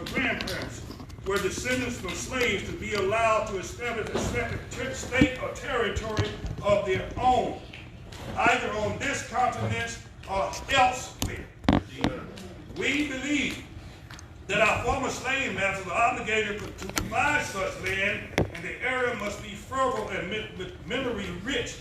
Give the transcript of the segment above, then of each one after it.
grandparents were descendants from slaves to be allowed to establish a separate state or territory of their own, either on this continent or elsewhere. We believe that our former slave masters are obligated to provide such land, and the area must be fertile and mineral rich.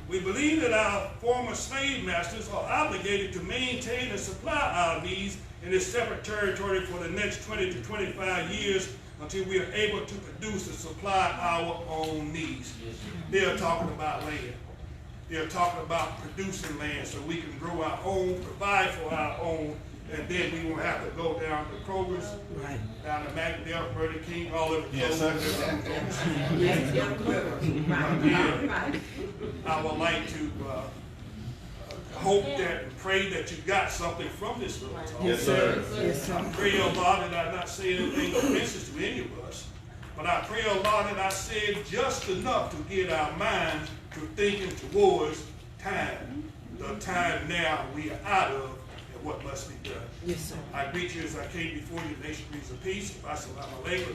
We believe that our former slave masters are obligated to maintain and supply our needs in this separate territory for the next 20 to 25 years until we are able to produce and supply our own needs. They're talking about land. They're talking about producing land so we can grow our own, provide for our own, and then we won't have to go down to Kroger's, down to McDale, Burger King, all over the place. I would like to hope that and pray that you got something from this little talk. Yes, sir. I pray, oh Lord, that I not say anything offensive to any of us, but I pray, oh Lord, that I said just enough to get our minds to thinking towards time, the time now we are out of, and what must be done. Yes, sir. I greet you as I came before you, nation, peace, and peace. Assalamu alaikum.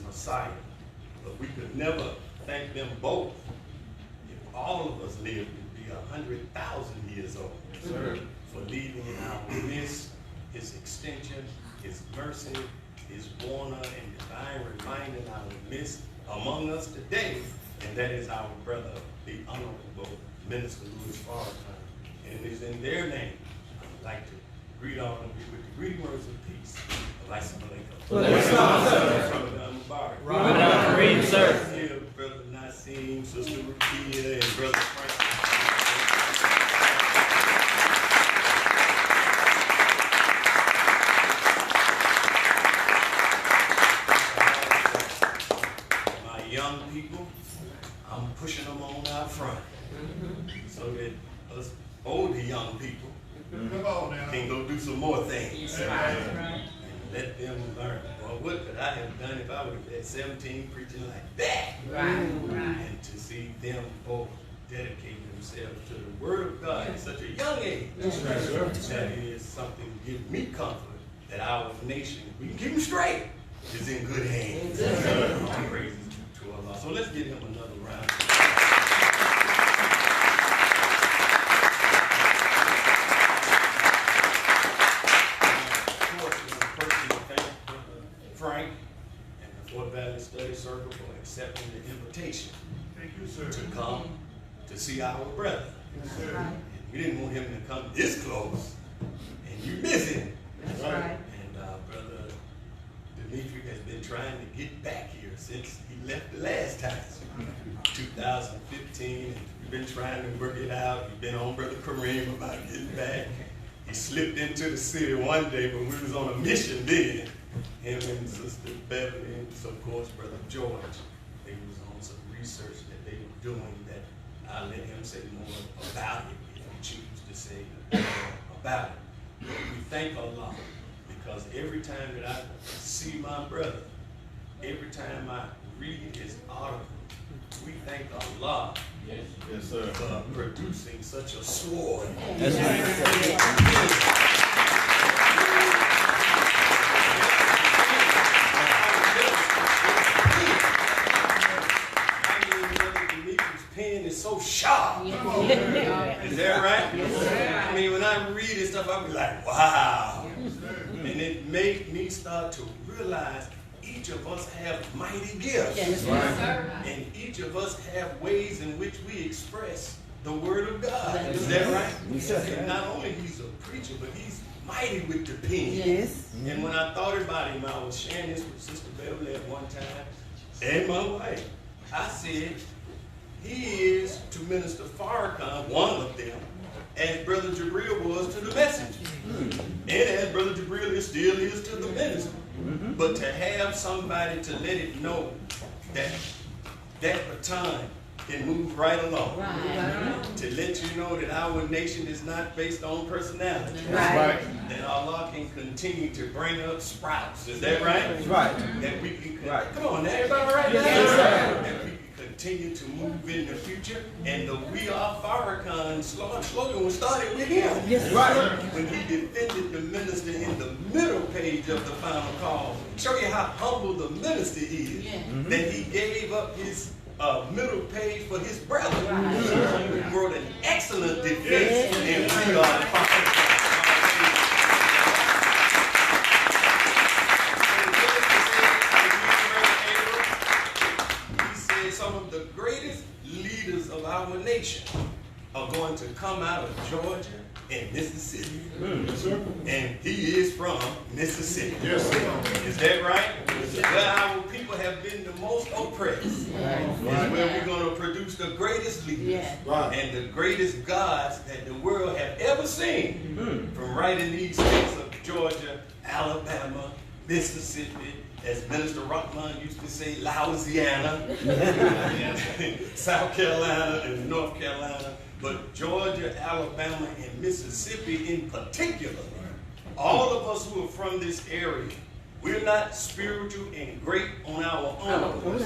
Messiah. But we could never thank them both. If all of us lived to be 100,000 years old, for leaving in our midst his extension, his mercy, his warner and divine reminder in our midst among us today, and that is our brother, the Honorable Minister Louis Farrakhan. And it is in their name I would like to greet all of you with the greeting words of peace. Assalamu Ramadan, sir. Here, Brother Nassim, Sister Rukia, and Brother Frank. My young people, I'm pushing them on out front so that us older young people can go do some more things. And let them learn. Well, what could I have done if I would have been 17 preaching like that? And to see them both dedicate themselves to the Word of God at such a young age, that is something to give me comfort that our nation, we can keep them straight, is in good hands. Praises to Allah. So let's give him another round. Frank and the Fort Valley Study Circle for accepting the invitation. Thank you, sir. To come to see our brother. Yes, sir. And we didn't want him to come this close, and you miss him. That's right. And Brother Dimitri has been trying to get back here since he left the last time, 2015. And we've been trying to work it out. We've been on Brother Kareem about getting back. He slipped into the city one day when we was on a mission then. Him and Sister Beverly, and of course Brother George, they was on some research that they were doing that I'll let him say more about it if he chooses to say more about it. But we thank Allah because every time that I see my brother, every time I read his article, we thank Allah for producing such a sword. That's right. Is so sharp. Is that right? I mean, when I read this stuff, I'll be like, wow. And it made me start to realize each each of us have mighty gifts. Yes, sir. And each of us have ways in which we express the word of God. Is that right? Yes, sir. And not only he's a preacher, but he's mighty with the pen. Yes. And when I thought about him, I was sharing this with Sister Beverly at one time, and my wife. I said, he is to Minister Farrakhan, one of them, as Brother Jabril was to the messenger. And as Brother Jabril still is to the minister. But to have somebody to let it know that that baton can move right along. Right. To let you know that our nation is not based on personality. Right. That Allah can continue to bring up sprouts. Is that right? That's right. That we can, Right. come on, now, everybody right now? Yes, sir. That we can continue to move in the future. And the We Are Farrakhan slogan was started with him. Yes, Right. When he defended the minister in the middle page of the final call. Show you how humble the minister is. Yeah. That he gave up his middle page for his brother. Right. He wrote an excellent defense. Yes. And we are Farrakhan. Some of the greatest leaders of our nation are going to come out of Georgia and Mississippi. And he is from Mississippi. Yes, sir. Is that right? Where our people have been the most oppressed. Is where we're going to produce the greatest leaders. Yeah. And the greatest gods that the world have ever seen. From right in these states of Georgia, Alabama, Mississippi, as Minister Rockman used to say, Louisiana, South Carolina, and North Carolina, but Georgia, Alabama, and Mississippi in particular. All of us who are from this area, we're not spiritual and great on our own.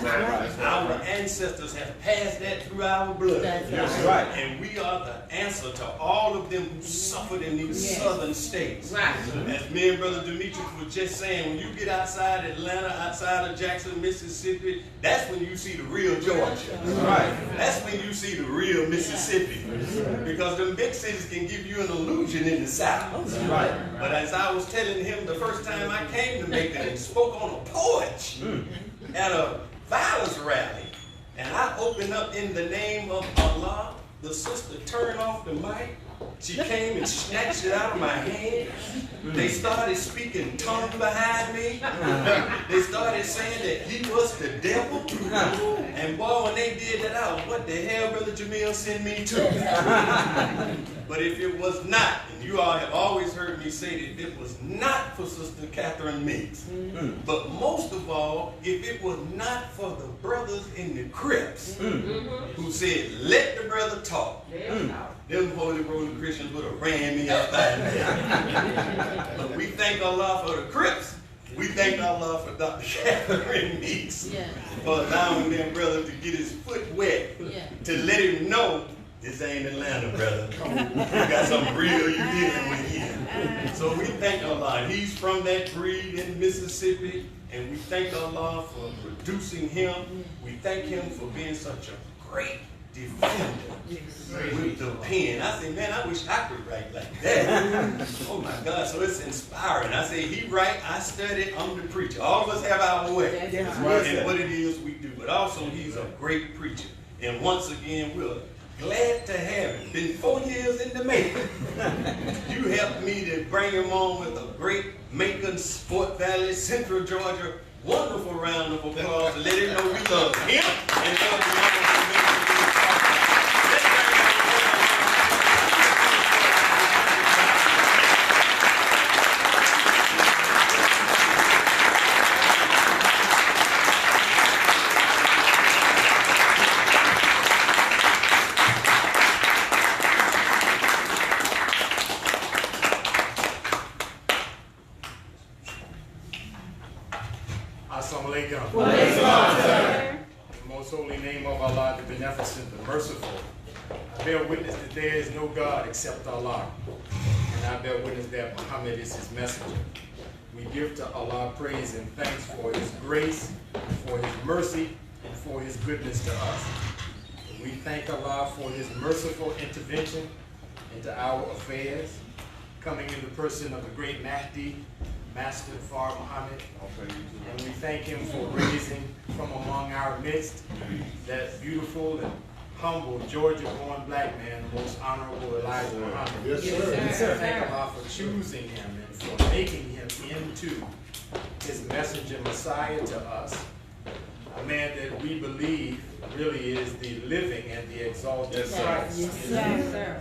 Our ancestors have passed that through our blood. That's right. And we are the answer to all of them who suffered in these southern states. Right. As me and Brother Demetrius was just saying, when you get outside Atlanta, outside of Jackson, Mississippi, that's when you see the real Georgia. Right. That's when you see the real Mississippi. Because the big cities can give you an illusion in the South. Right. But as I was telling him the first time I came to Macon and spoke on a porch at a violence rally, and I opened up in the name of Allah, the sister turned off the mic. She came and snatched it out of my hand. They started speaking tongues behind me. They started saying that he was the devil. And boy, when they did that, I was, what the hell, Brother Jamil sent me to? But if it was not, and you all have always heard me say that if it was not for Sister Catherine Meeks, but most of all, if it was not for the brothers in the Crips who said, let the brother talk, them holy roller Christians would have ran me up out of there. But we thank Allah for the Crips. We thank Allah for Dr. Catherine Meeks for allowing that brother to get his foot wet, to let him know this ain't Atlanta, brother. You got something real you dealing with here. So we thank Allah. He's from that breed in Mississippi, and we thank Allah for producing him. We thank him for being such a great defender with the pen. I say, man, I wish I could write like that. Oh my God, so it's inspiring. I say, he write, I study, I'm the preacher. All of us have our way. And what it is we do. But also, he's a great preacher. And once again, we're glad to have him. Been 4 years in the making. You helped me to bring him on with a great Macon, Fort Valley, Central Georgia, wonderful round of applause to let him know we love him and love the Assalamu alaikum. The most holy name of Allah, the beneficent, the merciful. I bear witness that there is no God except Allah. And I bear witness that Muhammad is his messenger. We give to Allah praise and thanks for his grace, for his mercy, and for his goodness to us. And we thank Allah for his merciful intervention into our affairs, coming in the person of the great Mahdi, Master Far Muhammad. And we thank him for raising from among our midst that beautiful and humble Georgia-born black man, the most honorable Elijah Muhammad. Yes, sir. Yes, sir. Thank Allah for choosing him and for making him into his messenger Messiah to us. A man that we believe really is the living and the exalted Christ. Yes, sir.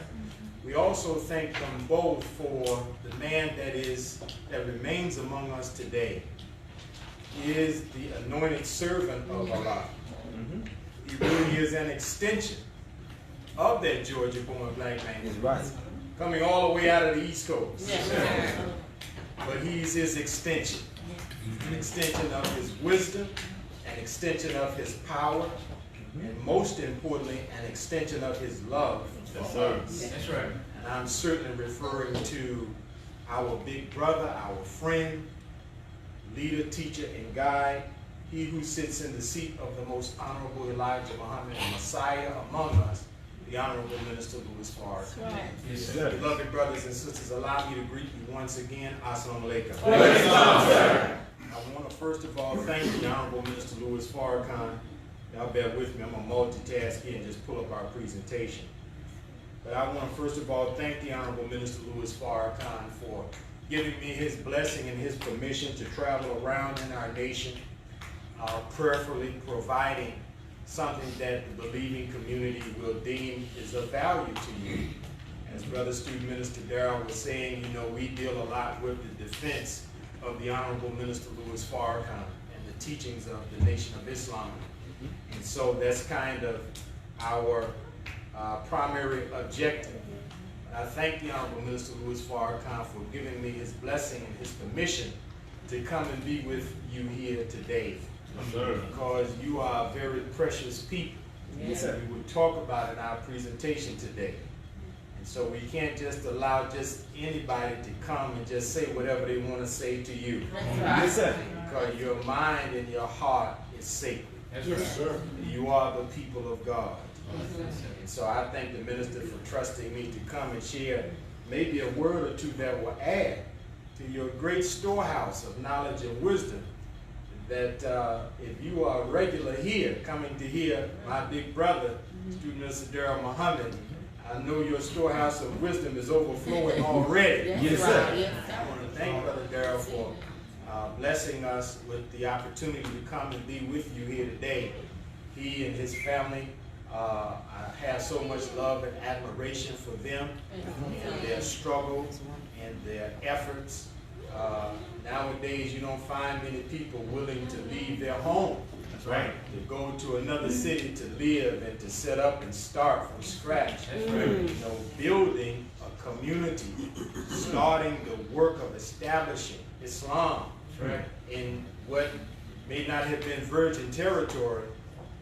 We also thank them both for the man that remains among us today. He is the anointed servant of Allah. He really is an extension of that Georgia-born black man. That's right. Coming all the way out of the East Coast. Yes, sir. But he's his extension. An extension of his wisdom, an extension of his power, and most importantly, an extension of his love for us. That's right. And I'm certainly referring to our big brother, our friend, leader, teacher, and guide, he who sits in the seat of the most honorable Elijah Muhammad, Messiah among us, the Honorable Minister Louis Farrakhan. Yes, sir. Beloved brothers and sisters, allow me to greet you once again. Assalamu alaikum. I want to first of all thank the Honorable Minister Louis Farrakhan. Y'all bear with me, I'm going to multitask here and just pull up our presentation. But I want to first of all thank the Honorable Minister Louis Farrakhan for giving me his blessing and his permission to travel around in our nation, prayerfully providing something that the believing community will deem is of value to you. As Brother Student Minister Darrell was saying, you know, we deal a lot with the defense of the Honorable Minister Louis Farrakhan and the teachings of the Nation of Islam. And so that's kind of our primary objective. I thank the Honorable Minister Louis Farrakhan for giving me his blessing and his permission to come and be with you here today. Because you are very precious people. Yes, And we will talk about in our presentation today. And so we can't just allow just anybody to come and just say whatever they want to say to you. That's right. Because your mind and your heart is sacred. That's Yes, right. sir. You are the people of God. And so I thank the minister for trusting me to come and share maybe a word or two that will add to your great storehouse of knowledge and wisdom. That if you are regular here, coming to hear my big brother, Student Minister Darrell Muhammad, I know your storehouse of wisdom is overflowing already. Yes, sir. Yes, I want to thank Brother Darrell for blessing us with the opportunity to come and be with you here today. He and his family, I have so much love and admiration for them and their struggles and their efforts. Nowadays, you don't find many people willing to leave their home. That's right. To go to another city to live and to set up and start from scratch. That's right. You know, building a community, starting the work of establishing Islam in what may not have been virgin territory,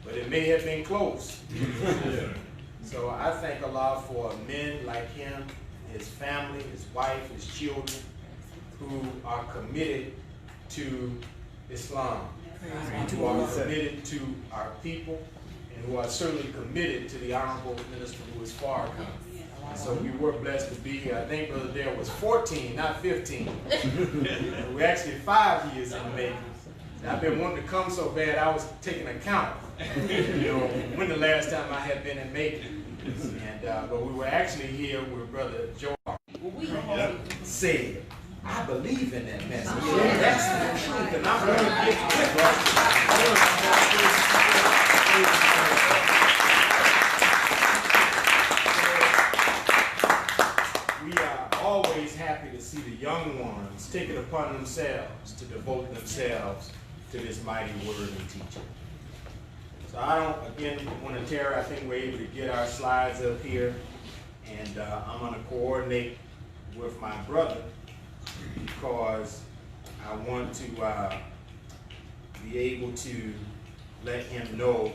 but it may have been close. So I thank Allah for men like him, his family, his wife, his children, who are committed to Islam, who are committed to our people, and who are certainly committed to the Honorable Minister Louis Farrakhan. So we were blessed to be here. I think Brother Dale was 14, not 15. We're actually 5 years in the making. And I've been wanting to come so bad I was taking account, you know, when the last time I had been in Macon. And but we were actually here with Brother Joe said, I believe in that message. That's the truth, and I'm going to get to it. We are always happy to see the young ones take it upon themselves to devote themselves to this mighty word and teaching. So I don't, again, want to tear. I think we're able to get our slides up here, and I'm going to coordinate with my brother, because I want to be able to let him know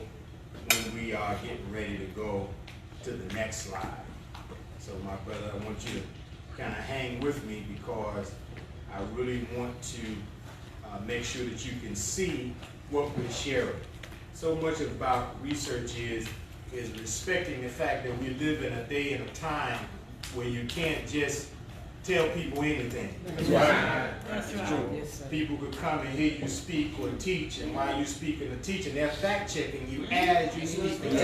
when we are getting ready to go to the next slide. So my brother, I want you to kind of hang with me, because I really want to make sure that you can see what we're sharing. So much about research is respecting the fact that we live in a day and a time where you can't just tell people anything. That's right. Yes, sir. People could come and hear you speak or teach, and while you speaking or teaching, they're fact checking you as you speak and teach.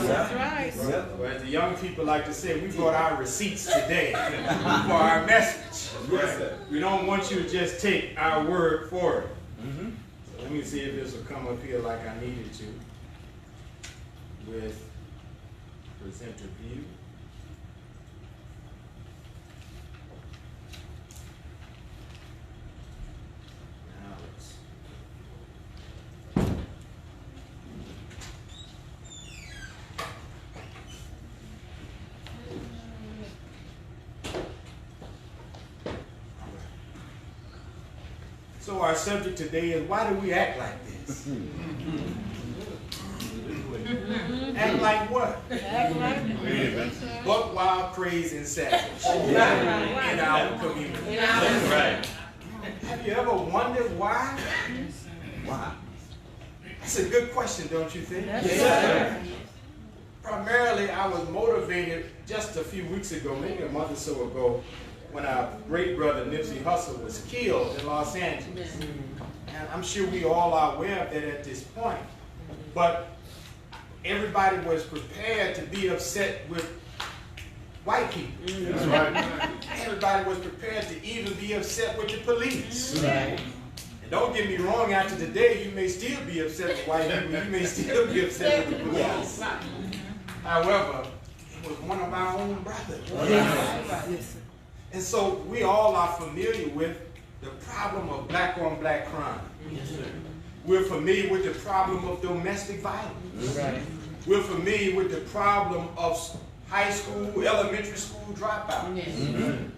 That's right. Or as the young people like to say, we brought our receipts today for our message. We don't want you to just take our word for it. So let me see if this will come up here like I needed to with presenter view. Now let's So our subject today is, why do we act like this? Act like what? Buck wild, crazy, and savage in our community. Right. Have you ever wondered why? Why? That's a good question, don't you think? Yes, sir. Primarily, I was motivated just a few weeks ago, maybe a month or so ago, when our great brother Nipsey Hussle was killed in Los Angeles. And I'm sure we all are aware of that at this point. But everybody was prepared to be upset with white people. That's right. Everybody was prepared to even be upset with the police. Right. And don't get me wrong, after today, you may still be upset with white people. You may still be upset with the police. However, it was one of our own brothers. Yes, sir. And so we all are familiar with the problem of black on black crime. We're familiar with the problem of domestic violence. Right. We're familiar with the problem of high school, elementary school dropout.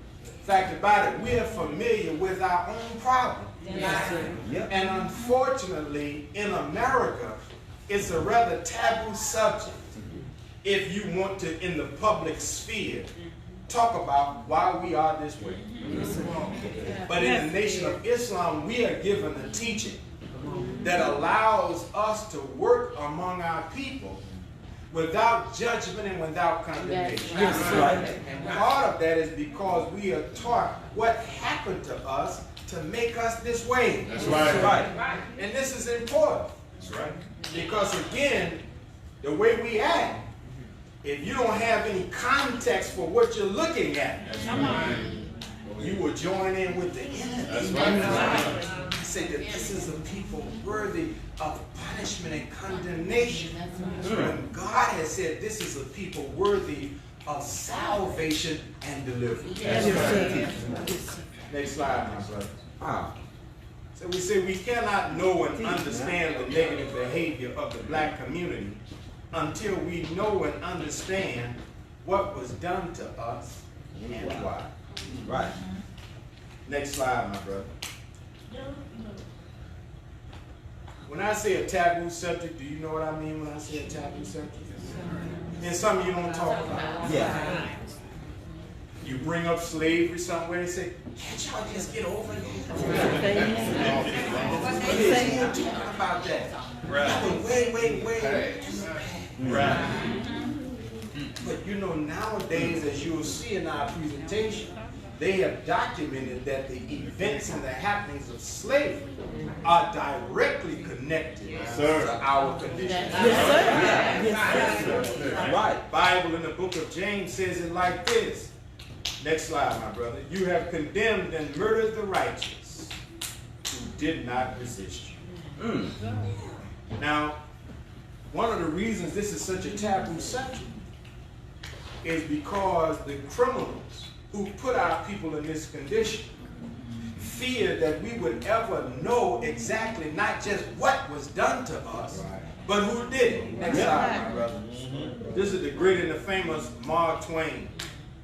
Fact about it, we're familiar with our own problem. And unfortunately, in America, it's a rather taboo subject if you want to, in the public sphere, talk about why we are this way. But in the Nation of Islam, we are given a teaching that allows us to work among our people without judgment and without condemnation. And part of that is because we are taught what happened to us to make us this way. That's right. And this is important. That's right. Because again, the way we act, if you don't have any context for what you're looking at, you will join in with the enemy. That's right. Say that this is a people worthy of punishment and condemnation. When God has said this is a people worthy of salvation and deliverance. Next slide, my brother. Wow. So we say we cannot know and understand the negative behavior of the black community until we know and understand what was done to us and why. Right. Next slide, my brother. When I say a taboo subject, do you know what I mean when I say a taboo subject? And some of you don't talk about it. Yeah. You bring up slavery somewhere and say, can't y'all just get over it? What is you talking about that? Right. Way. Right. But you know, nowadays, as you will see in our presentation, they have documented that the events and the happenings of slavery are directly connected to our condition. Right. Bible in the book of James says it like this. Next slide, my brother. You have condemned and murdered the righteous who did not resist you. Now, one of the reasons this is such a taboo subject is because the criminals who put our people in this condition feared that we would ever know exactly not just what was done to us, but who did it. Next slide, my brother. This is the great and the famous Mark Twain.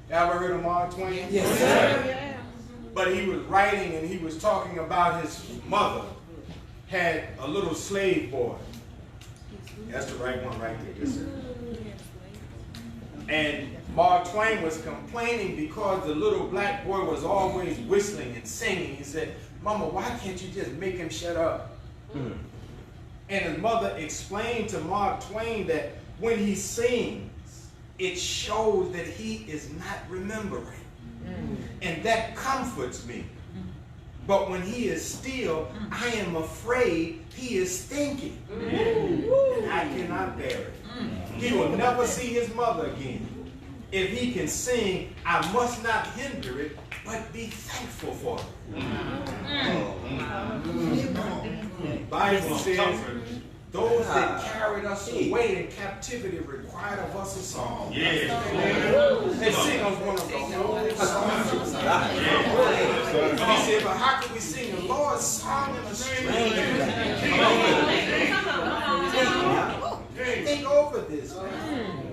Ever heard of Mark Twain? Yes, sir. But he was writing and he was talking about his mother had a little slave boy. That's the right one right there. Yes, sir. And Mark Twain was complaining because the little black boy was always whistling and singing. He said, Mama, why can't you just make him shut up? And his mother explained to Mark Twain that when he sings, it shows that he is not remembering. And that comforts me. But when he is still, I am afraid he is thinking. And I cannot bear it. He will never see his mother again. If he can sing, I must not hinder it, but be thankful for it. The Bible says, those that carried us away in captivity required of us a song. They sing us one of the old songs. He said, but how can we sing the Lord's song in a strange land? Think over this, man.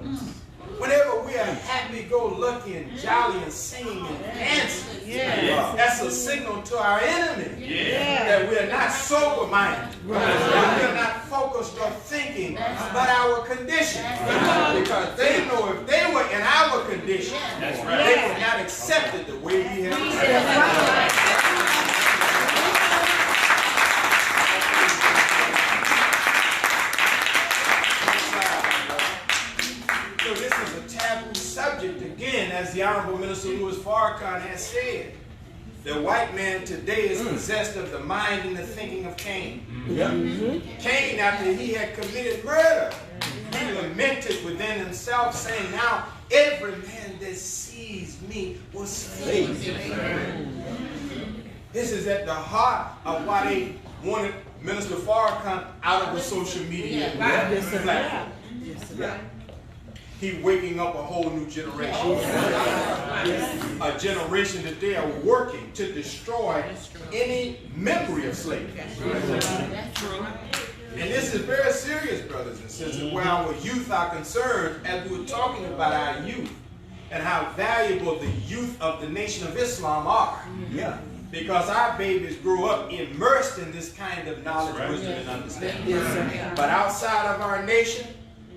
Whenever we are happy-go-lucky and jolly and singing and dancing, that's a signal to our enemy that we are not sober-minded, that we are not focused on thinking about our condition. Because they know if they were in our condition, they would not accept it the way we have accepted it. Again, as the Honorable Minister Louis Farrakhan has said, the white man today is possessed of the mind and the thinking of Cain. Cain, after he had committed murder, he lamented within himself, saying, now every man that sees me will slay me. This is at the heart of why they wanted Minister Farrakhan out of the social media platform. He's waking up a whole new generation. A generation that they are working to destroy any memory of slavery. And this is very serious, brothers and sisters, where our youth are concerned, as we were talking about our youth and how valuable the youth of the Nation of Islam are. Because our babies grew up immersed in this kind of knowledge, wisdom, and understanding. But outside of our nation,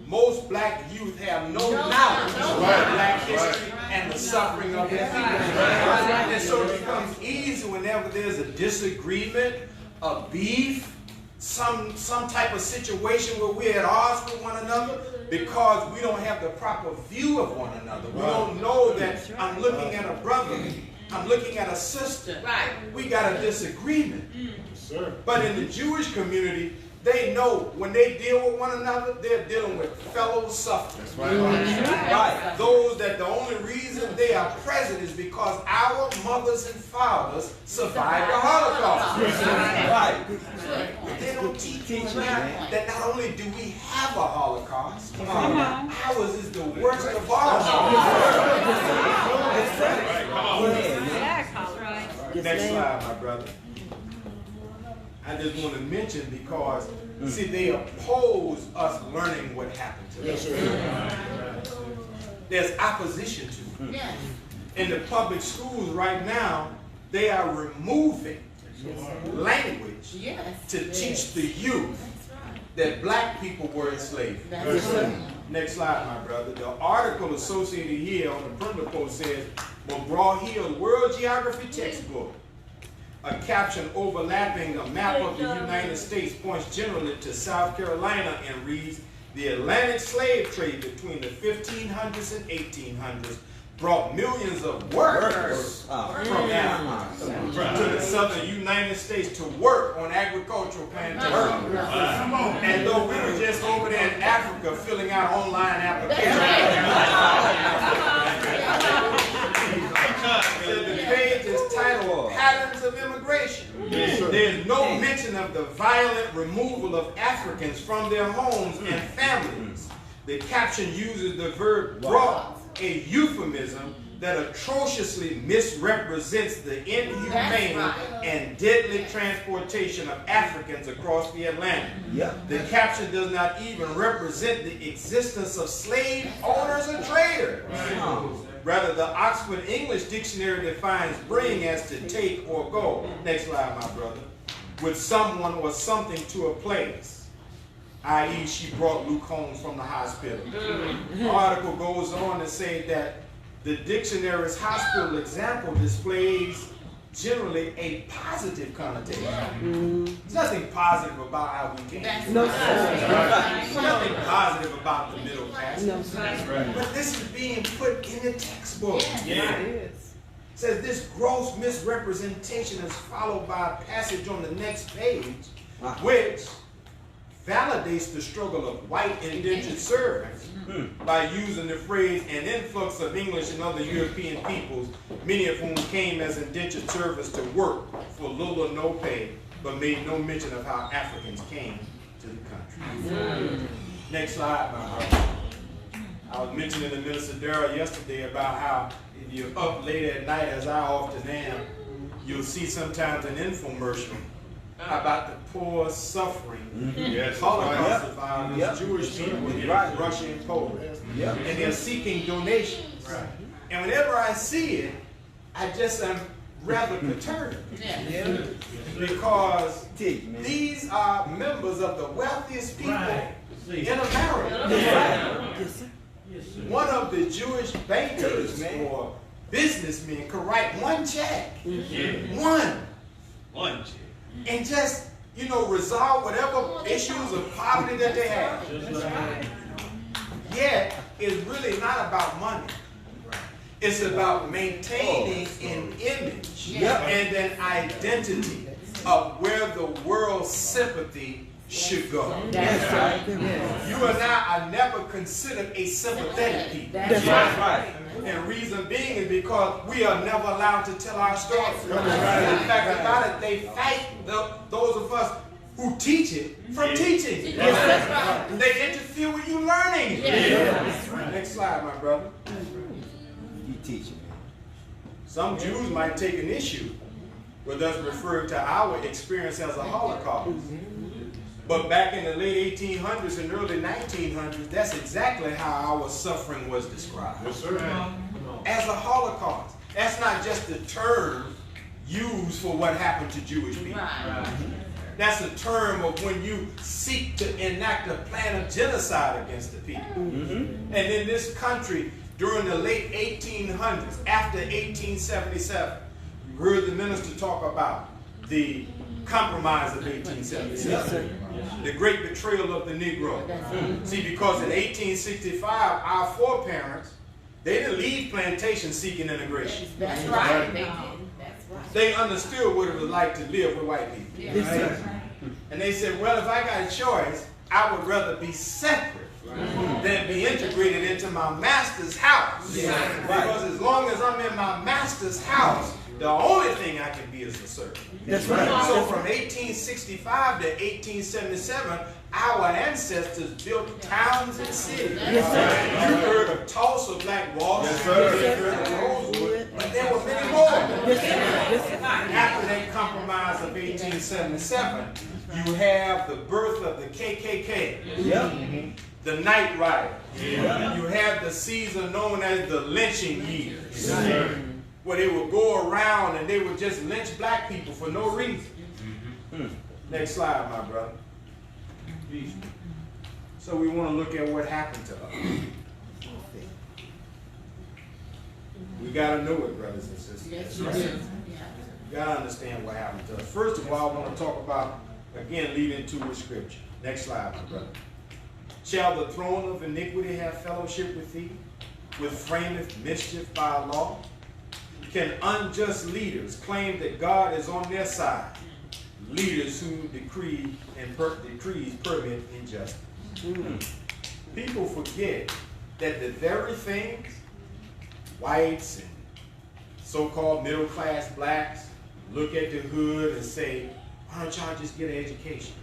most black youth have no knowledge of black history and the suffering of their people. And so it becomes easy whenever there's a disagreement, a beef, some type of situation where we're at odds with one another, because we don't have the proper view of one another. We don't know that I'm looking at a brother, I'm looking at a sister. We got a disagreement. But in the Jewish community, they know when they deal with one another, they're dealing with fellow sufferers. Those that the only reason they are present is because our mothers and fathers survived the Holocaust. But they don't teach that not only do we have a Holocaust, ours is the worst of all. Next slide, my brother. I just want to mention because, see, they oppose us learning what happened to us. There's opposition to it. In the public schools right now, they are removing language to teach the youth that black people were enslaved. Next slide, my brother. The article associated here on the printer post says, McGraw-Hill's World Geography textbook. A caption overlapping a map of the United States points generally to South Carolina and reads, the Atlantic slave trade between the 1500s and 1800s brought millions of workers from Africa to the southern United States to work on agricultural plantations. And though we were just over there in Africa filling out online applications, the page is titled Patterns of Immigration. There's no mention of the violent removal of Africans from their homes and families. The caption uses the verb brought, a euphemism that atrociously misrepresents the inhumane and deadly transportation of Africans across the Atlantic. The caption does not even represent the existence of slave owners or traders. Rather, the Oxford English Dictionary defines bring as to take or go. Next slide, my brother. With someone or something to a place, i.e. she brought Luke home from the hospital. The article goes on to say that the dictionary's hospital example displays generally a positive connotation. There's nothing positive about how we came. There's nothing positive about the middle class. But this is being put in the textbook. says this gross misrepresentation is followed by a passage on the next page, which validates the struggle of white indentured servants by using the phrase an influx of English and other European peoples, many of whom came as indentured servants to work for little or no pay, but made no mention of how Africans came to the country. Next slide, my brother. I was mentioning to Minister Darrell yesterday about how if you're up late at night, as I often am, you'll see sometimes an infomercial about the poor, suffering Holocaust survivors, Jewish people in Russia and Poland. And they're seeking donations. And whenever I see it, I just am rather perturbed. Because these are members of the wealthiest people in America. One of the Jewish bankers or businessmen could write one check. One check. And just, resolve whatever issues of poverty that they have. Yet, it's really not about money. It's about maintaining an image and an identity of where the world's sympathy should go. That's right. You and I are never considered a sympathetic people. That's right. And reason being is because we are never allowed to tell our story. In fact, about it, they fight those of us who teach it from teaching. They interfere with you learning. Next slide, my brother. You teach it. Some Jews might take an issue with us referring to our experience as a Holocaust. But back in the late 1800s and early 1900s, that's exactly how our suffering was described. Yes, sir. As a Holocaust. That's not just a term used for what happened to Jewish people. That's a term of when you seek to enact a plan of genocide against the people. And in this country, during the late 1800s, after 1877, you heard the minister talk about the Compromise of 1877. The great betrayal of the Negro. See, because in 1865, our foreparents, they didn't leave plantations seeking integration. That's right. They did. That's right. They understood what it was like to live with white people. And they said, well, if I got a choice, I would rather be separate than be integrated into my master's house. Because as long as I'm in my master's house, the only thing I can be is a servant. That's right. So from 1865 to 1877, our ancestors built towns and cities. You heard of Tulsa, Black Wall Street, you heard of Rosewood, but there were many more. After that compromise of 1877, you have the birth of the KKK. The Night Rider. You have the season known as the lynching years. Where they would go around and they would just lynch black people for no reason. Next slide, my brother. So we want to look at what happened to us. We got to know it, brothers and sisters. You got to understand what happened to us. First of all, I want to talk about, again, leading to with scripture. Next slide, my brother. Shall the throne of iniquity have fellowship with thee, which frameth mischief by law? Can unjust leaders claim that God is on their side? Leaders who decrees permit injustice. People forget that the very things whites and so-called middle-class blacks look at the hood and say, why don't y'all just get an education?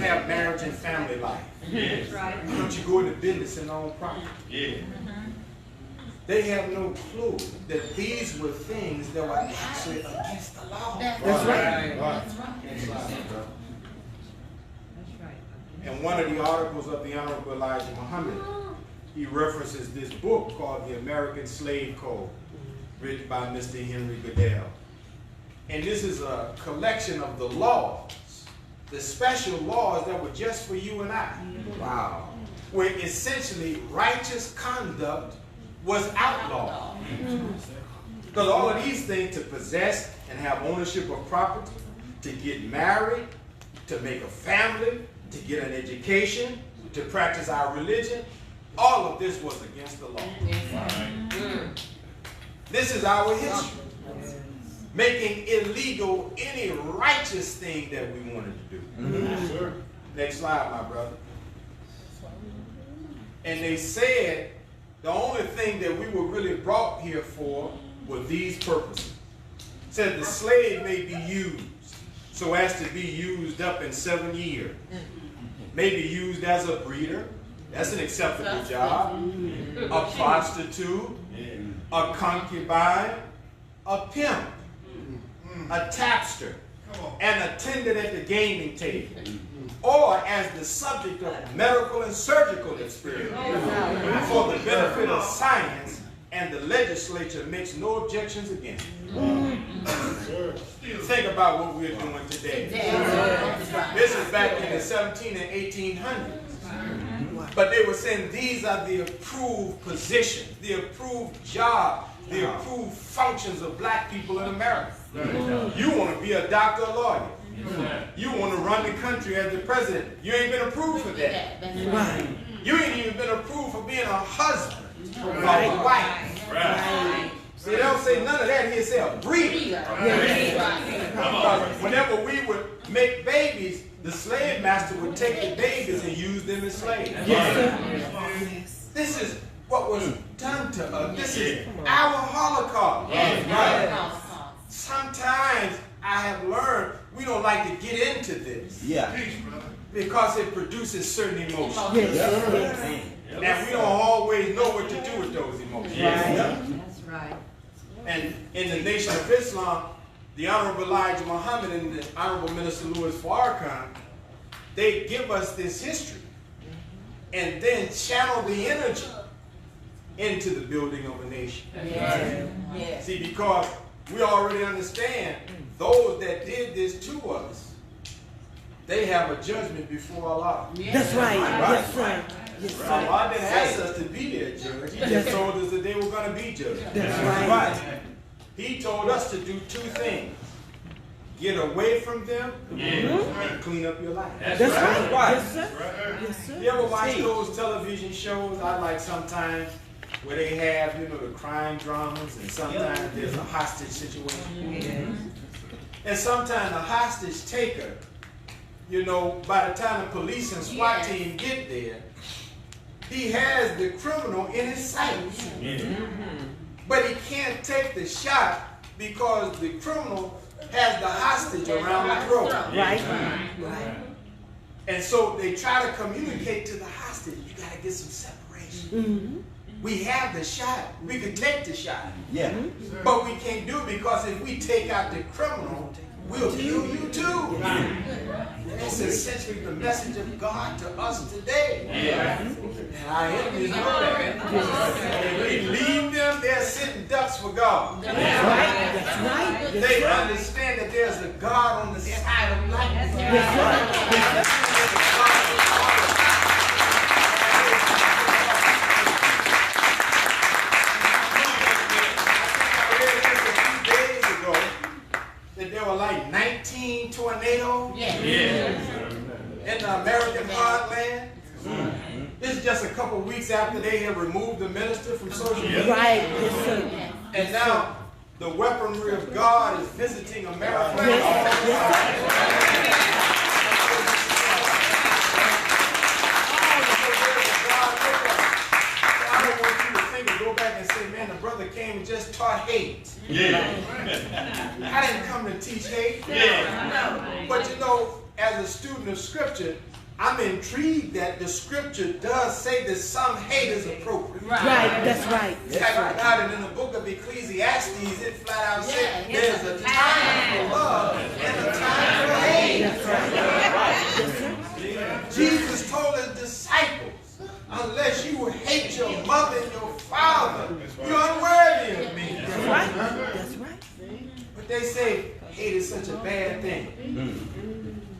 Have marriage and family life. Why don't you go into business and own property? They have no clue that these were things that were actually against the law. That's right. Next slide, bro. In one of the articles of the Honorable Elijah Muhammad, he references this book called The American Slave Code, written by Mr. Henry Goodell. And this is a collection of the laws, the special laws that were just for you and I. Wow. Where essentially righteous conduct was outlawed. Because all of these things, to possess and have ownership of property, to get married, to make a family, to get an education, to practice our religion, all of this was against the law. This is our history. Making illegal any righteous thing that we wanted to do. Next slide, my brother. And they said the only thing that we were really brought here for were these purposes. It said the slave may be used so as to be used up in 7 years. May be used as a breeder. That's an acceptable job. A prostitute, a concubine, a pimp, a tapster, an attendant at the gaming table, or as the subject of medical and surgical experiment for the benefit of science, and the legislature makes no objections against it. Think about what we're doing today. This is back in the 17 and 1800s. But they were saying these are the approved positions, the approved job, the approved functions of black people in America. You want to be a doctor or lawyer. You want to run the country as the president. You ain't been approved for that. You ain't even been approved for being a husband or a wife. See, they don't say none of that here. Say a breeder. Because whenever we would make babies, the slave master would take the babies and use them as slaves. This is what was done to us. This is our Holocaust. Sometimes I have learned we don't like to get into this. Because it produces certain emotions. And we don't always know what to do with those emotions. That's right. And in the Nation of Islam, the Honorable Elijah Muhammad and the Honorable Minister Louis Farrakhan, they give us this history and then channel the energy into the building of a nation. See, because we already understand those that did this to us, they have a judgment before Allah. That's right. Yes, sir. Yes, sir. Allah didn't ask us to be their judge. He just told us that they were going to be judged. That's right. He told us to do two things. Get away from them and clean up your life. That's right. Yes, sir. Yes, sir. You ever watch those television shows I like sometimes where they have, you know, the crime dramas, and sometimes there's a hostage situation. And sometimes the hostage taker, you know, by the time the police and SWAT team get there, he has the criminal in his sights. But he can't take the shot because the criminal has the hostage around the throat. Right. And so they try to communicate to the hostage, you got to get some separation. We have the shot. We can take the shot. But we can't do it because if we take out the criminal, we'll kill you too. That's essentially the message of God to us today. And our enemies know that. If we leave them, they're sitting ducks for God. That's right. They understand that there's a God on the side of life. There were like 19 tornadoes in the American heartland. This is just a couple of weeks after they had removed the minister from social media. Right. Yes, sir. And now the weaponry of God is visiting America. I don't want you to think and go back and say, man, the brother came and just taught hate. I didn't come to teach hate. But you know, as a student of Scripture, I'm intrigued that the Scripture does say that some hate is appropriate. Right. That's right. God, and in the book of Ecclesiastes, it flat out said there's a time for love and a time for hate. Jesus told his disciples, unless you hate your mother and your father, you're unworthy of me. That's right. That's right. But they say hate is such a bad thing.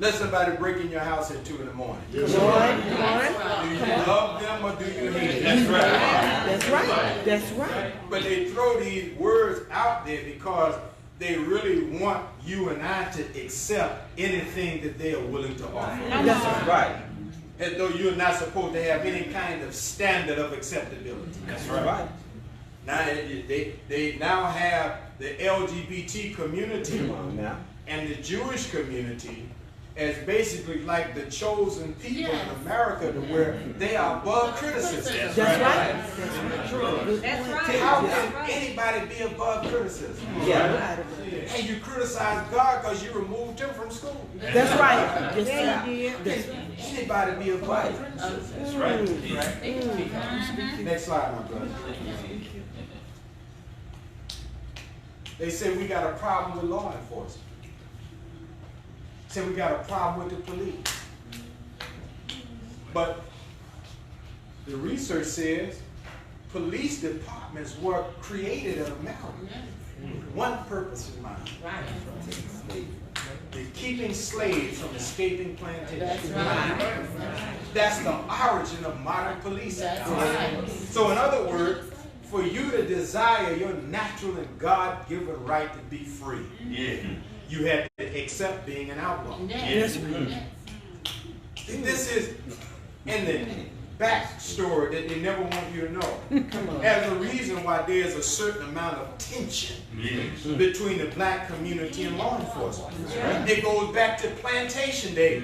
Let somebody break in your house at 2 in the morning. Do you love them or do you hate them? That's right. That's right. But they throw these words out there because they really want you and I to accept anything that they are willing to offer. That's right. as though you're not supposed to have any kind of standard of acceptability. That's right. Now they now have the LGBT community Come on now. and the Jewish community as basically like the chosen people in America, to where they are above criticism. That's right. That's right. How can anybody be above criticism? Yeah. Hey, you criticize God because you removed him from school. That's right. Yes, sir. Can anybody be above criticism? That's right. Next slide, my brother. They say we got a problem with law enforcement. Say we got a problem with the police. But the research says police departments were created in America with one purpose in mind. The keeping slaves from escaping plantations. That's the origin of modern policing. So in other words, for you to desire your natural and God-given right to be free, you had to accept being an outlaw. Yes. This is in the backstory that they never want you to know. As a reason why there's a certain amount of tension between the black community and law enforcement. It goes back to plantation days.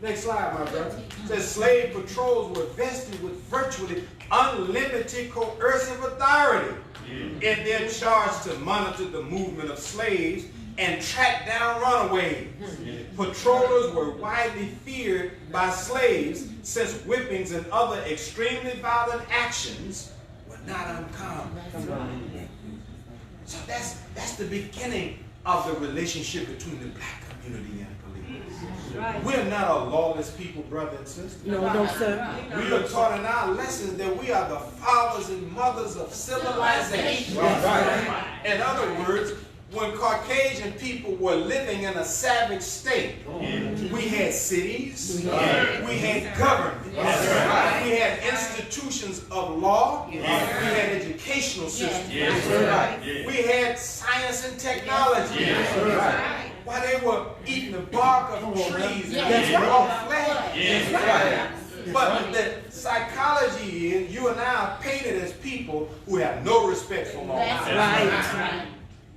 Next slide, my brother. It says slave patrols were vested with virtually unlimited coercive authority in their charge to monitor the movement of slaves and track down runaways. Patrollers were widely feared by slaves since whippings and other extremely violent actions were not uncommon. So that's the beginning of the relationship between the black community and police. We're not a lawless people, brother and sister. No, sir. We are taught in our lessons that we are the fathers and mothers of civilization. In other words, when Caucasian people were living in a savage state, we had cities, we had government, we had institutions of law, we had educational systems, we had science and technology. While they were eating the bark of trees and raw flesh. But the psychology is you and I are painted as people who have no respect for law.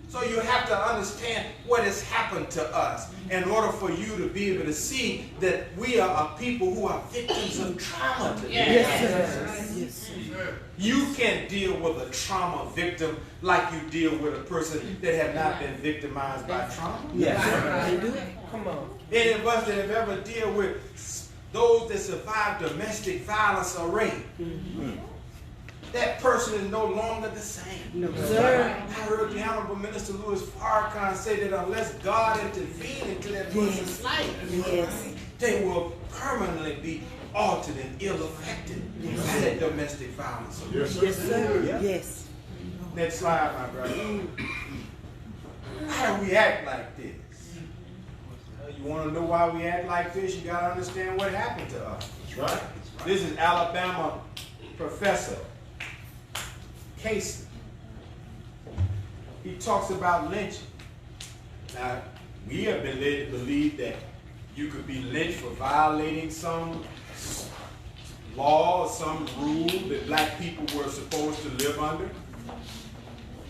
So you have to understand what has happened to us in order for you to be able to see that we are a people who are victims of trauma today. Yes, sir. You can't deal with a trauma victim like you deal with a person that have not been victimized by trauma. Come on. Any of us that have ever dealt with those that survive domestic violence or rape, that person is no longer the same. No, sir. I heard the Honorable Minister Louis Farrakhan say that unless God intervened into that person's life, they will permanently be altered and ill-affected by that domestic violence. Yes, sir. Yes. Next slide, my brother. How do we act like this? You want to know why we act like this? You got to understand what happened to us. That's right. This is Alabama professor Casey. He talks about lynching. Now, we have been led to believe that you could be lynched for violating some law or some rule that black people were supposed to live under.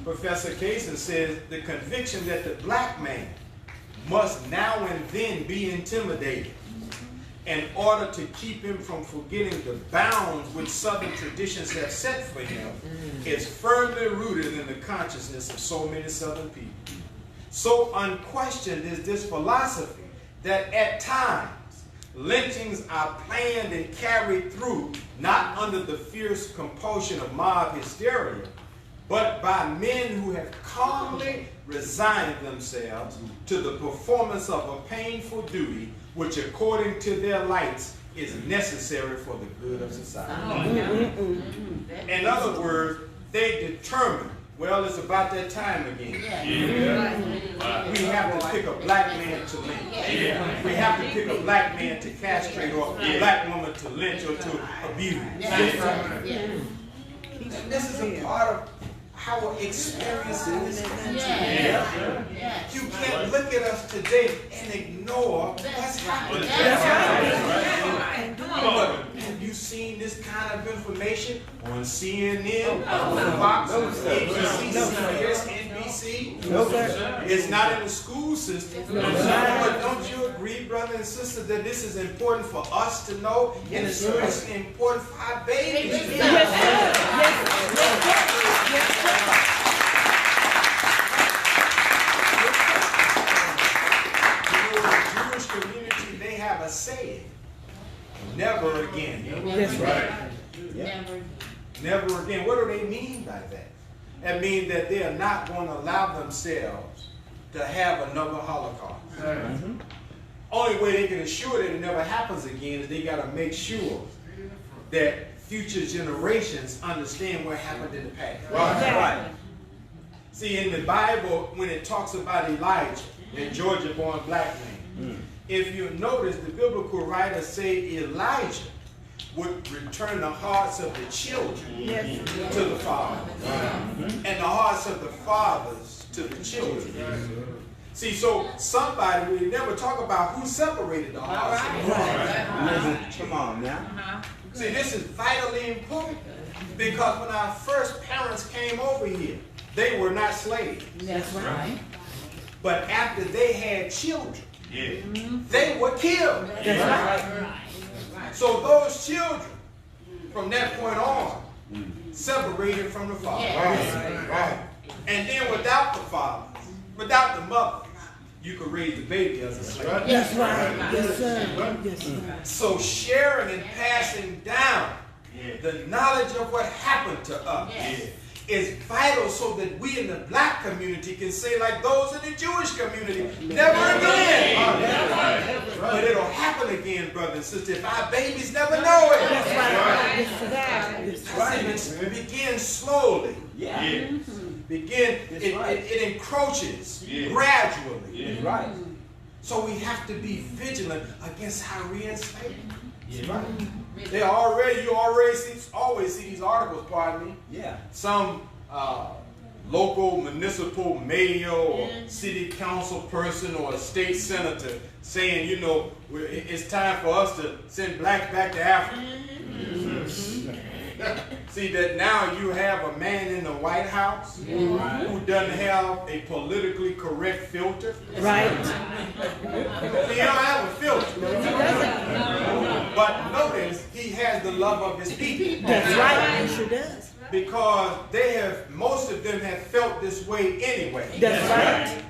Professor Casey says the conviction that the black man must now and then be intimidated in order to keep him from forgetting the bounds which Southern traditions have set for him is firmly rooted in the consciousness of so many Southern people. So unquestioned is this philosophy that at times lynchings are planned and carried through not under the fierce compulsion of mob hysteria, but by men who have calmly resigned themselves to the performance of a painful duty which according to their lights is necessary for the good of society. In other words, they determine, well, it's about that time again. We have to pick a black man to lynch. We have to pick a black man to castrate or a black woman to lynch or to abuse. This is a part of our experience in this country. You can't look at us today and ignore what's happening. information on CNN, Fox, ABC, CBS, NBC. No, sir. It's not in the school system. But don't you agree, brother and sister, that this is important for us to know, and especially important for our babies to know? Yes, sir. Yes, sir. You know, the Jewish community, they have a saying, never again. That's right. Never again. What do they mean by that? That means that they are not going to allow themselves to have another Holocaust. Only way they can ensure that it never happens again is they got to make sure that future generations understand what happened in the past. Right. See, in the Bible, when it talks about Elijah, a Georgia-born black man, if you notice, the biblical writers say Elijah would return the hearts of the children to the fathers, and the hearts of the fathers to the children. See, so somebody, we never talk about who separated the hearts of the fathers. Come on now. See, this is vitally important, because when our first parents came over here, they were not slaves. That's right. But after they had children, they were killed. That's right. So those children, from that point on, separated from the father. And then without the father, without the mother, you could raise the baby as a slave. That's right. Yes, sir. Yes, sir. So sharing and passing down the knowledge of what happened to us is vital, so that we in the black community can say, like those in the Jewish community, never again. But it'll happen again, brother and sister, if our babies never know it. That's right. It begins slowly. It encroaches gradually. Right. So we have to be vigilant against how we enslave. You always see these articles, pardon me. Some local municipal mayor or city council person or a state senator saying, you know, it's time for us to send blacks back to Africa. See that now you have a man in the White House who doesn't have a politically correct filter. Right. He don't have a filter. But notice he has the love of his people. That's right. He sure does. Because most of them have felt this way anyway. That's right.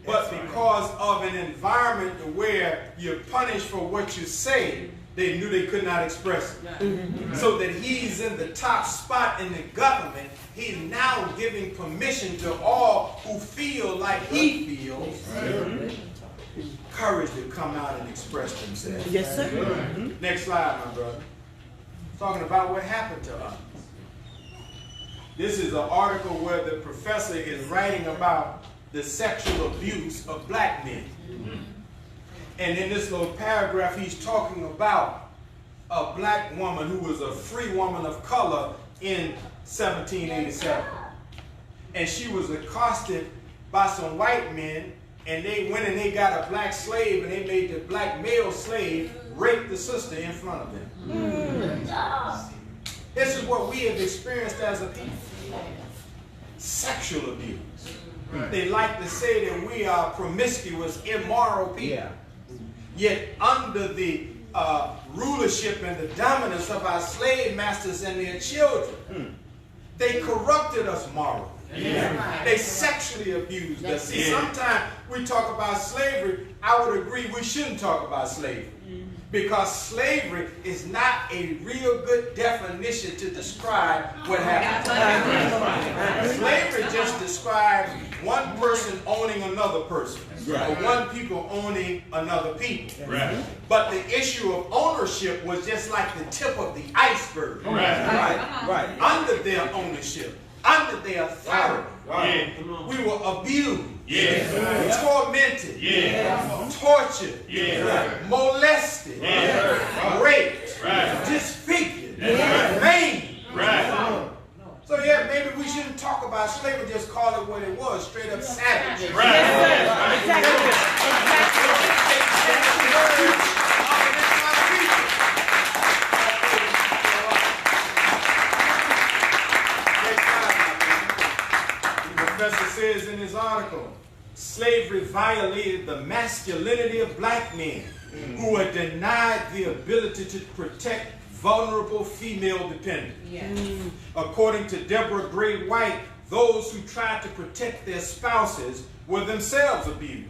But because of an environment where you're punished for what you say, they knew they could not express it. So that he's in the top spot in the government, he's now giving permission to all who feel like he feels courage to come out and express themselves. Yes, sir. Next slide, my brother. Talking about what happened to us. This is an article where the professor is writing about the sexual abuse of black men. And in this little paragraph, he's talking about a black woman who was a free woman of color in 1787. And she was accosted by some white men, and they went and they got a black slave, and they made the black male slave rape the sister in front of them. This is what we have experienced as a people. Sexual abuse. They like to say that we are promiscuous, immoral people. Yet under the rulership and the dominance of our slave masters and their children, they corrupted us morally. They sexually abused us. See, sometimes we talk about slavery. I would agree we shouldn't talk about slavery. Because slavery is not a real good definition to describe what happened. Slavery just describes one person owning another person, or one people owning another people. But the issue of ownership was just like the tip of the iceberg. Under their ownership, under their authority, we were abused, tormented, tortured, molested, raped, disfigured, maimed. So maybe we shouldn't talk about slavery, just call it what it was, straight up savage. article, slavery violated the masculinity of black men who were denied the ability to protect vulnerable female dependents. According to Deborah Gray White, those who tried to protect their spouses were themselves abused.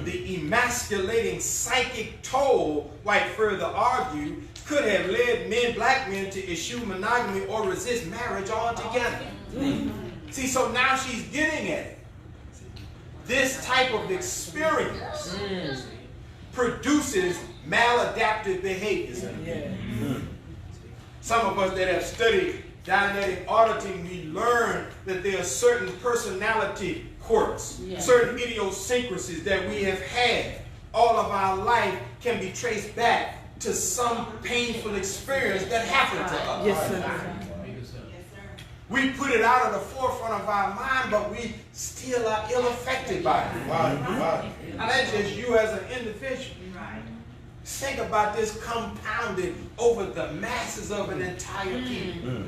The emasculating psychic toll, White further argued, could have led black men to eschew monogamy or resist marriage altogether. See, so now she's getting at it. This type of experience produces maladaptive behaviors. Some of us that have studied Dianetic auditing, we learn that there are certain personality quirks, certain idiosyncrasies that we have had all of our life can be traced back to some painful experience that happened to us. Yes, sir. We put it out of the forefront of our mind, but we still are ill affected by it. Now that's just you as an individual. Think about this compounded over the masses of an entire people.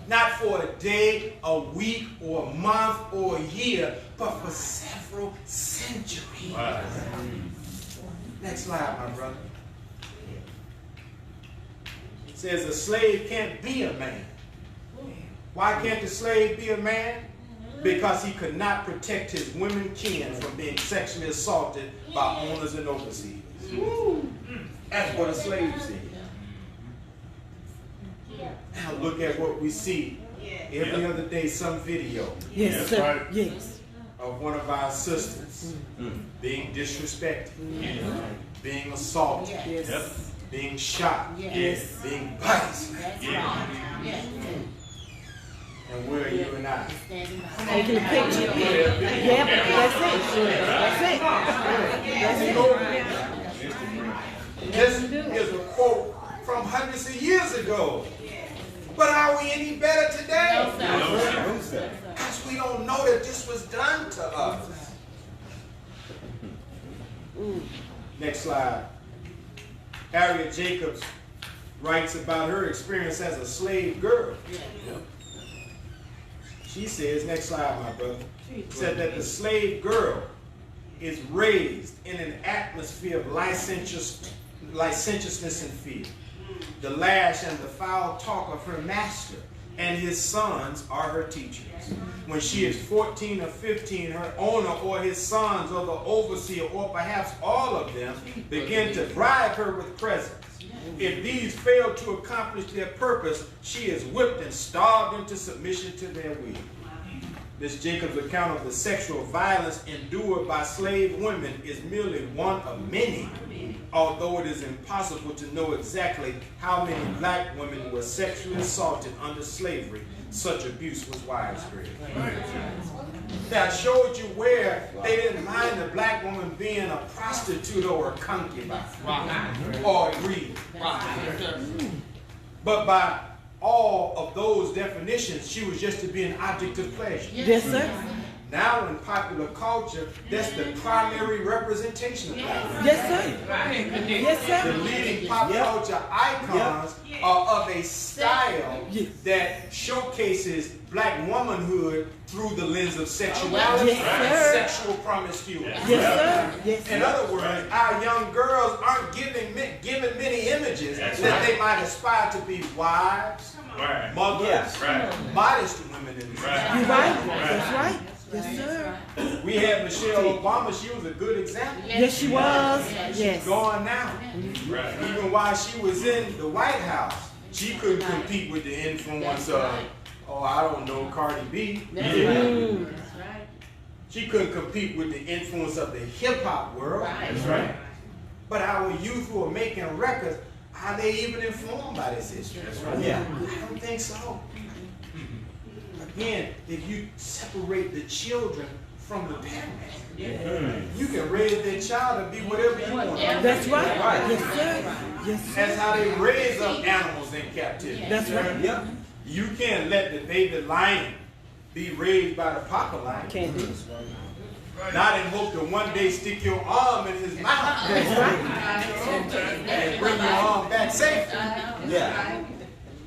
Not for a day, a week, or a month, or a year, but for several centuries. Next slide, my brother. It says a slave can't be a man. Why can't the slave be a man? Because he could not protect his women kin from being sexually assaulted by owners and overseers. That's what a slave said. Now look at what we see every other day, some video Yes, sir. Yes. of one of our sisters being disrespected, being assaulted, Yes. being shot, being body slammed. And where are you and I? Taking a picture. Yep, that's it. That's it. This is a quote from hundreds of years ago. But are we any better today? No, sir. Because we don't know that this was done to us. Next slide. Harriet Jacobs writes about her experience as a slave girl. She says, next slide, my brother, said that the slave girl is raised in an atmosphere of licentiousness and fear. The lash and the foul talk of her master and his sons are her teachers. When she is 14 or 15, her owner or his sons or the overseer or perhaps all of them begin to bribe her with presents. If these fail to accomplish their purpose, she is whipped and starved into submission to their will. Miss Jacobs' account of the sexual violence endured by slave women is merely one of many, although it is impossible to know exactly how many black women were sexually assaulted under slavery. Such abuse was widespread. Now, I showed you where they didn't mind the black woman being a prostitute or a concubine or a greed. But by all of those definitions, she was just to be an object of pleasure. Yes, sir. Now in popular culture, that's the primary representation of black women. Yes, sir. Yes, The sir. leading pop culture icons are of a style that showcases black womanhood through the lens of sexuality Yes, and sir. sexual promiscuity. Yes, sir. Yes, In sir. other words, our young girls aren't given many images that they might aspire to be wives, mothers, modest women in this country. You right? That's right. Yes, sir. We had Michelle Obama. She was a good example. Yes, she was. Yes. Gone now. Even while she was in the White House, she couldn't compete with the influence of, I don't know, Cardi B. She couldn't compete with the influence of the hip-hop world. But our youth who are making records, are they even informed by this history? I don't think so. Again, if you separate the children from the parents, you can raise their child to be whatever you want. That's right. Yes, sir. Yes, sir. That's how they raise up animals in captivity. That's right. You can't let the baby lion be raised by the papa lion. Can't do it. Not in hope to one day stick your arm in his mouth and bring your arm back safely.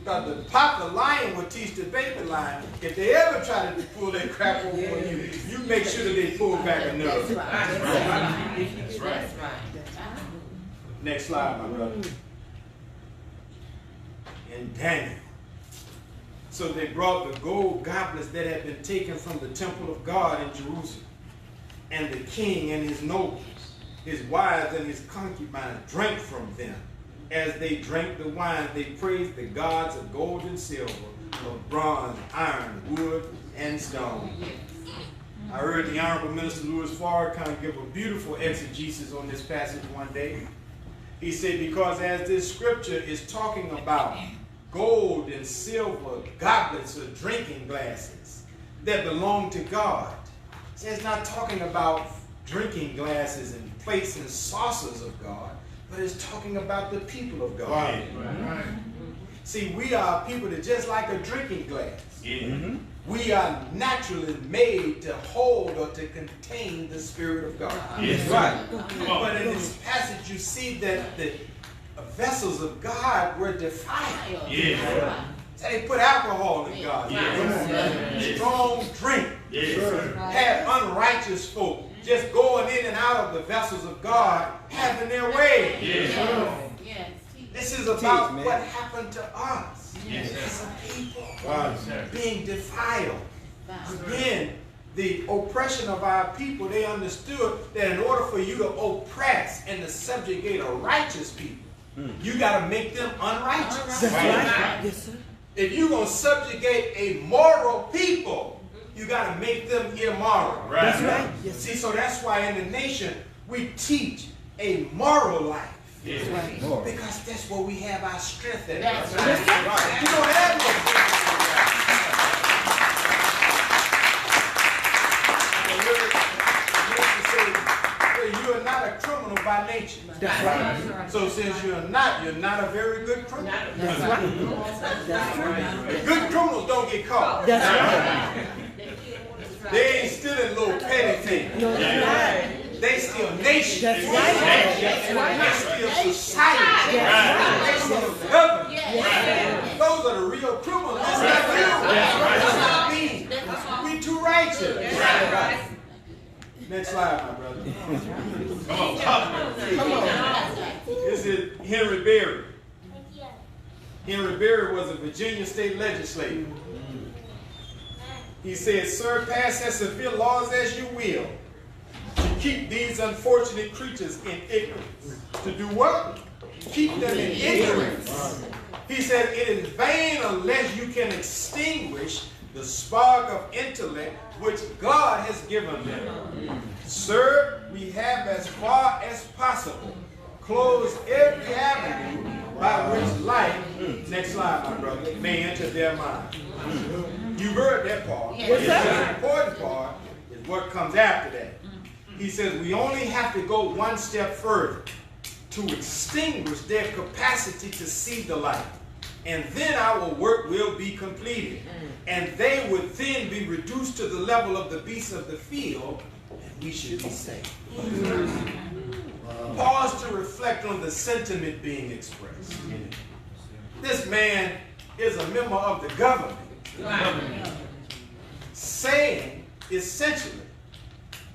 Because the papa lion will teach the baby lion, if they ever try to pull that crap over on you, you make sure that they pull back a nerve. That's right. Next slide, my brother. And Daniel. So they brought the gold goblets that had been taken from the temple of God in Jerusalem. And the king and his nobles, his wives and his concubines drank from them. As they drank the wine, they praised the gods of gold and silver, of bronze, iron, wood, and stone. I heard the Honorable Minister Louis Farrakhan give a beautiful exegesis on this passage one day. He said, because as this scripture is talking about gold and silver goblets or drinking glasses that belong to God, it's not talking about drinking glasses and plates and saucers of God, but it's talking about the people of God. Right. See, we are people that just like a drinking glass. Yeah. We are naturally made to hold or to contain the Spirit of God. Yes. Right. But in this passage, you see that the vessels of God were defiled. Yeah. So they put alcohol in God. Yes. Strong drink. Yes. Had unrighteous folk just going in and out of the vessels of God, having their way. Yes. This is about what happened to us Yes. as a people, Right. being defiled. Again, the oppression of our people, they understood that in order for you to oppress and to subjugate a righteous people, you got to make them unrighteous. That's right. Yes, sir. If you're going to subjugate a moral people, you got to make them immoral. Right. That's right. Yes, sir. See, so that's why in the nation we teach a moral life. Yes. Right. Because that's where we have our strength at. That's right. You don't have no you are not a criminal by nature. That's right. So since you're not a very good criminal. That's right. That's true. Good criminals don't get caught. That's right. They ain't stealing little petty things. No, that's right. They steal nations. That's right. That's right. They steal society. That's They right. steal government. Those are the real criminals. That's not you. That's not me. We too righteous. Next slide, my brother. Come on, talk. This is Henry Berry. Henry Berry was a Virginia state legislator. He said, sir, pass as severe laws as you will to keep these unfortunate creatures in ignorance. To do what? Keep them in ignorance. He said, it is vain unless you can extinguish the spark of intellect which God has given them. Sir, we have as far as possible closed every avenue by which life, next slide, my brother, may enter their mind. You heard that part. What's that? The important part is what comes after that. He says we only have to go one step further to extinguish their capacity to see the light. And then our work will be completed. And they would then be reduced to the level of the beasts of the field, and we should be saved. Pause to reflect on the sentiment being expressed. This man is a member of the government, saying essentially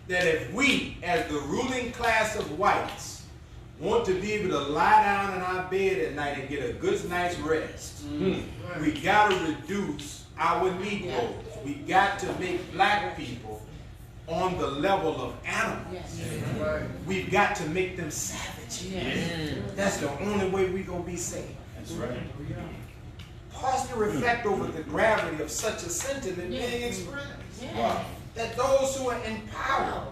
that if we, as the ruling class of whites, want to be able to lie down in our bed at night and get a good night's rest, we got to reduce our Negroes. We got to make black people on the level of animals. We've got to make them savage. That's the only way we're going to be saved. That's right. Pause to reflect over the gravity of such a sentiment being expressed. That those who are in power,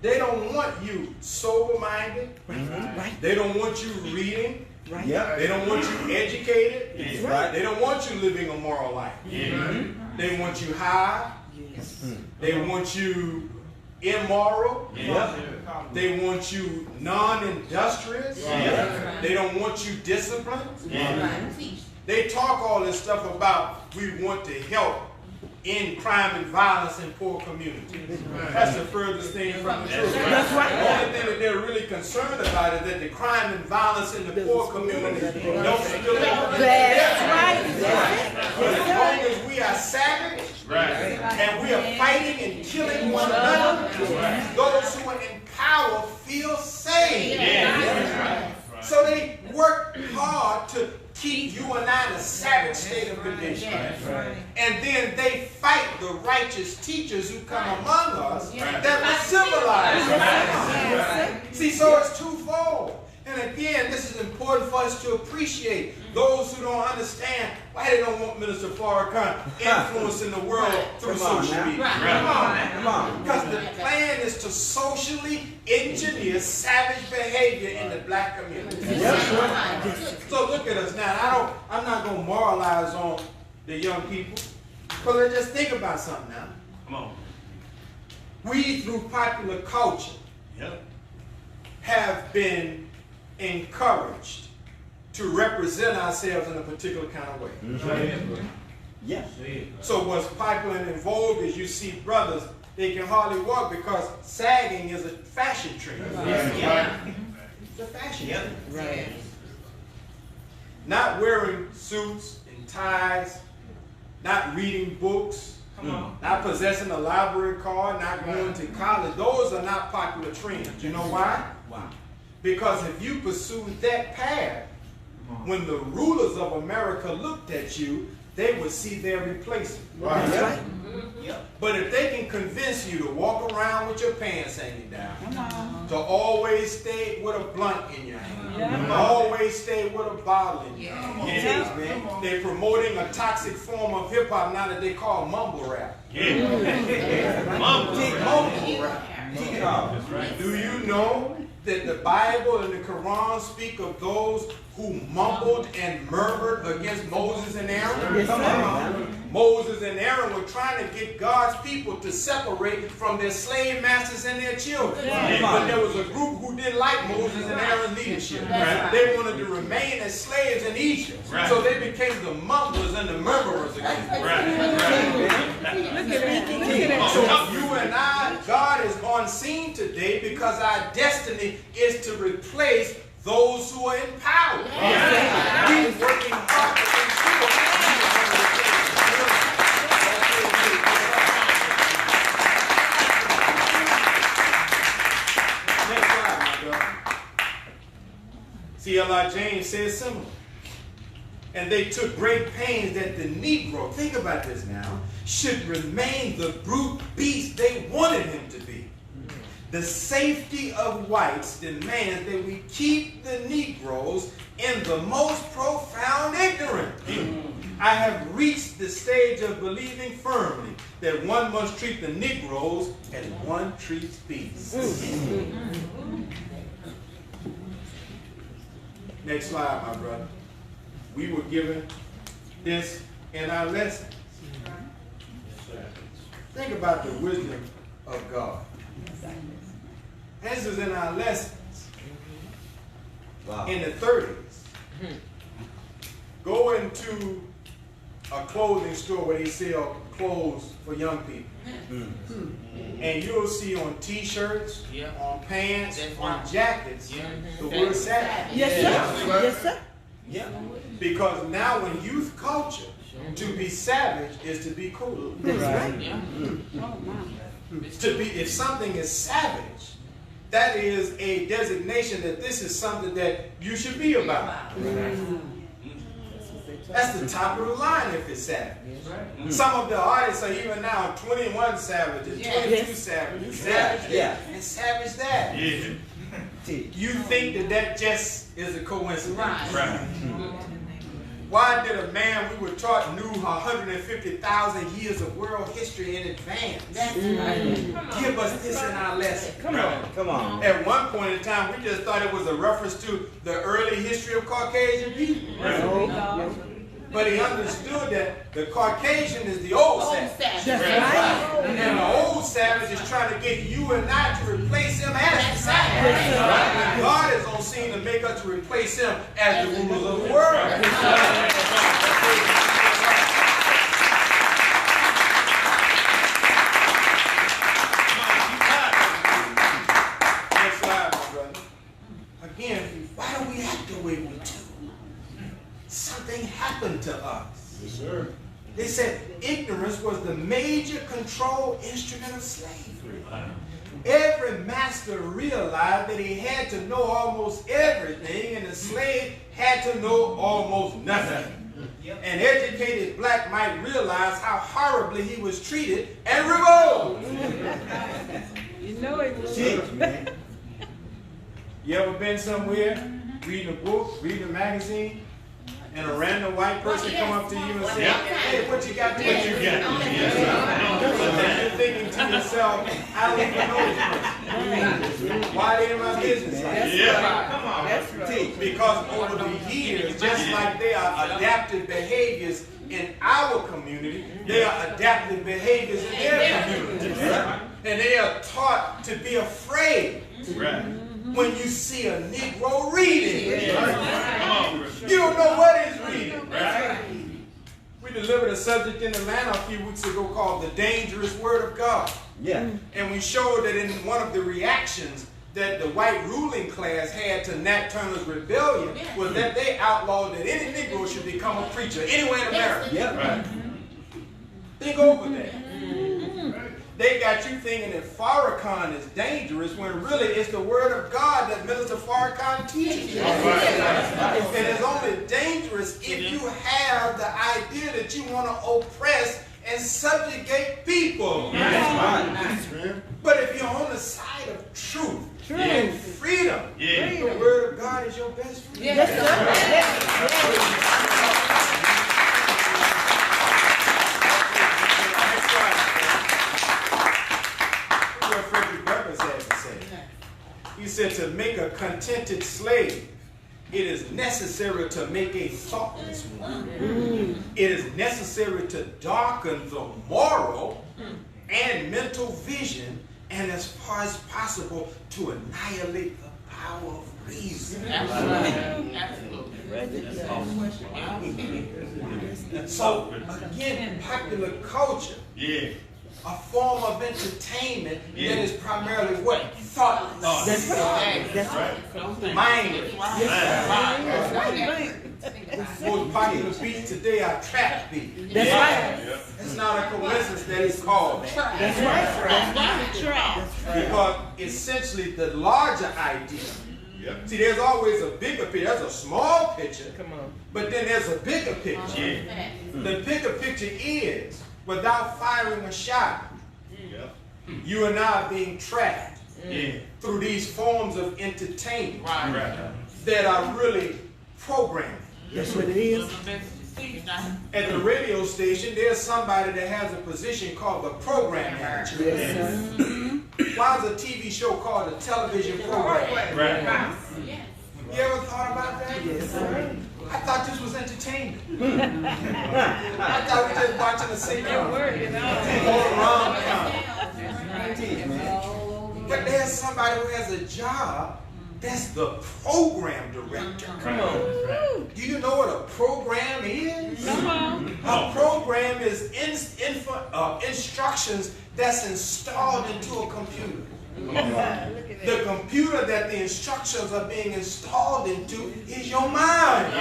they don't want you sober-minded. Right. They don't want you reading. Right. They don't want you educated. Yes. Right. They don't want you living a moral life. They want you high. Yes. They want you immoral. They want you non-industrious. They don't want you disciplined. They talk all this stuff about we want to help end crime and violence in poor communities. That's the furthest thing from the truth. That's right. The only thing that they're really concerned about is that the crime and violence in the poor communities don't spill over. That's right. But as long as we are savage and we are fighting and killing one another, those who are in power feel safe. So they work hard to keep you and I in a savage state of condition. And then they fight the righteous teachers who come among us that will civilize us. See, so it's twofold. And again, this is important for us to appreciate. Those who don't understand why they don't want Minister Farrakhan influencing the world through social media. Come on. Because the plan is to socially engineer savage behavior in the black community. So look at us now. I'm not going to moralize on the young people. But let's just think about something now. Come on. We, through popular culture, have been encouraged to represent ourselves in a particular kind of way. So what's popular and in vogue is you see brothers, they can hardly walk because sagging is a fashion trend. It's a fashion trend. Not wearing suits and ties, not reading books, not possessing a library card, not going to college. Those are not popular trends. You know why? Because if you pursued that path, when the rulers of America looked at you, they would see their replacement. But if they can convince you to walk around with your pants hanging down, to always stay with a blunt in your hand, to always stay with a bottle in your hand, they're promoting a toxic form of hip-hop now that they call mumble rap. Mumble rap. Do you know that the Bible and the Quran speak of those who mumbled and murmured against Moses and Aaron? Moses and Aaron were trying to get God's people to separate from their slave masters and their children. But there was a group who didn't like Moses and Aaron's leadership. They wanted to remain as slaves in Egypt. So they became the mumblers and the murmurers again. So you and I, God is on scene today because our destiny is to replace those who are in power. He's working hard to ensure. C.L.I. James says similar. And they took great pains that the Negro, think about this now, should remain the brute beast they wanted him to be. The safety of whites demands that we keep the Negroes in the most profound ignorance. I have reached the stage of believing firmly that one must treat the Negroes as one treats beasts. Next slide, my brother. We were given this in our lessons. Think about the wisdom of God. This is in our lessons. In the 30s. Go into a clothing store where they sell clothes for young people. And you'll see on t-shirts, on pants, on jackets, the word savage. Yes, sir. Because now in youth culture, to be savage is to be cool. That's right. To be, if something is savage, that is a designation that this is something that you should be about. That's the top of the line if it's savage. Some of the artists are even now 21 savages, 22 savages, savage this, and savage that. You think that that just is a coincidence. Why did a man we were taught knew 150,000 years of world history in advance? Give us this in our lesson. Come on. At one point in time, we just thought it was a reference to the early history of Caucasian people. But he understood that the Caucasian is the old savage. And the old savage is trying to get you and I to replace him as the savage. God is on scene to make us to replace him as the rulers of the world. way we do. Something happened to us. Yes, sir. They said ignorance was the major control instrument of slavery. Every master realized that he had to know almost everything, and the slave had to know almost nothing. An educated black might realize how horribly he was treated and revolt. You know it was. You ever been somewhere, reading a book, reading a magazine, and a random white person come up to you and say, hey, what you got there? What you got? And you're thinking to yourself, I don't even know this person. Why they in my business? Come on. That's right. Because over the years, just like they are adaptive behaviors in our community, they are adaptive behaviors in their community. And they are taught to be afraid. When you see a Negro reading, you don't know what he's reading. We delivered a subject in Atlanta a few weeks ago called the dangerous word of God. And we showed that in one of the reactions that the white ruling class had to Nat Turner's rebellion was that they outlawed that any Negro should become a preacher anywhere in America. Think over that. They got you thinking that Farrakhan is dangerous when really it's the word of God that Minister Farrakhan teaches. And it's only dangerous if you have the idea that you want to oppress and subjugate people. But if you're on the side of truth and freedom, the word of God is your best friend. Yes, sir. He said, to make a contented slave, it is necessary to make a thoughtless one. It is necessary to darken the moral and mental vision, and as far as possible, to annihilate the power of reason. So, again, popular culture, a form of entertainment that is primarily what? Thoughtless. That's right. Mindless. Most popular beats today are trap beats. That's right. It's not a coincidence that it's called that. That's right. Because essentially the larger idea. See, there's always a bigger picture. There's a small picture, but then there's a bigger picture. The bigger picture is, without firing a shot, you and I are being trapped through these forms of entertainment that are really programming. That's what it is. At the radio station, there's somebody that has a position called the program manager. Yes, sir. Why is a TV show called a television program? You ever thought about that? Yes, sir. I thought this was entertainment. I thought we were just watching a sitcom or a rom-com. But there's somebody who has a job that's the program director. Come on. Do you know what a program is? Come on. A program is instructions that's installed into a computer. The computer that the instructions are being installed into is your mind.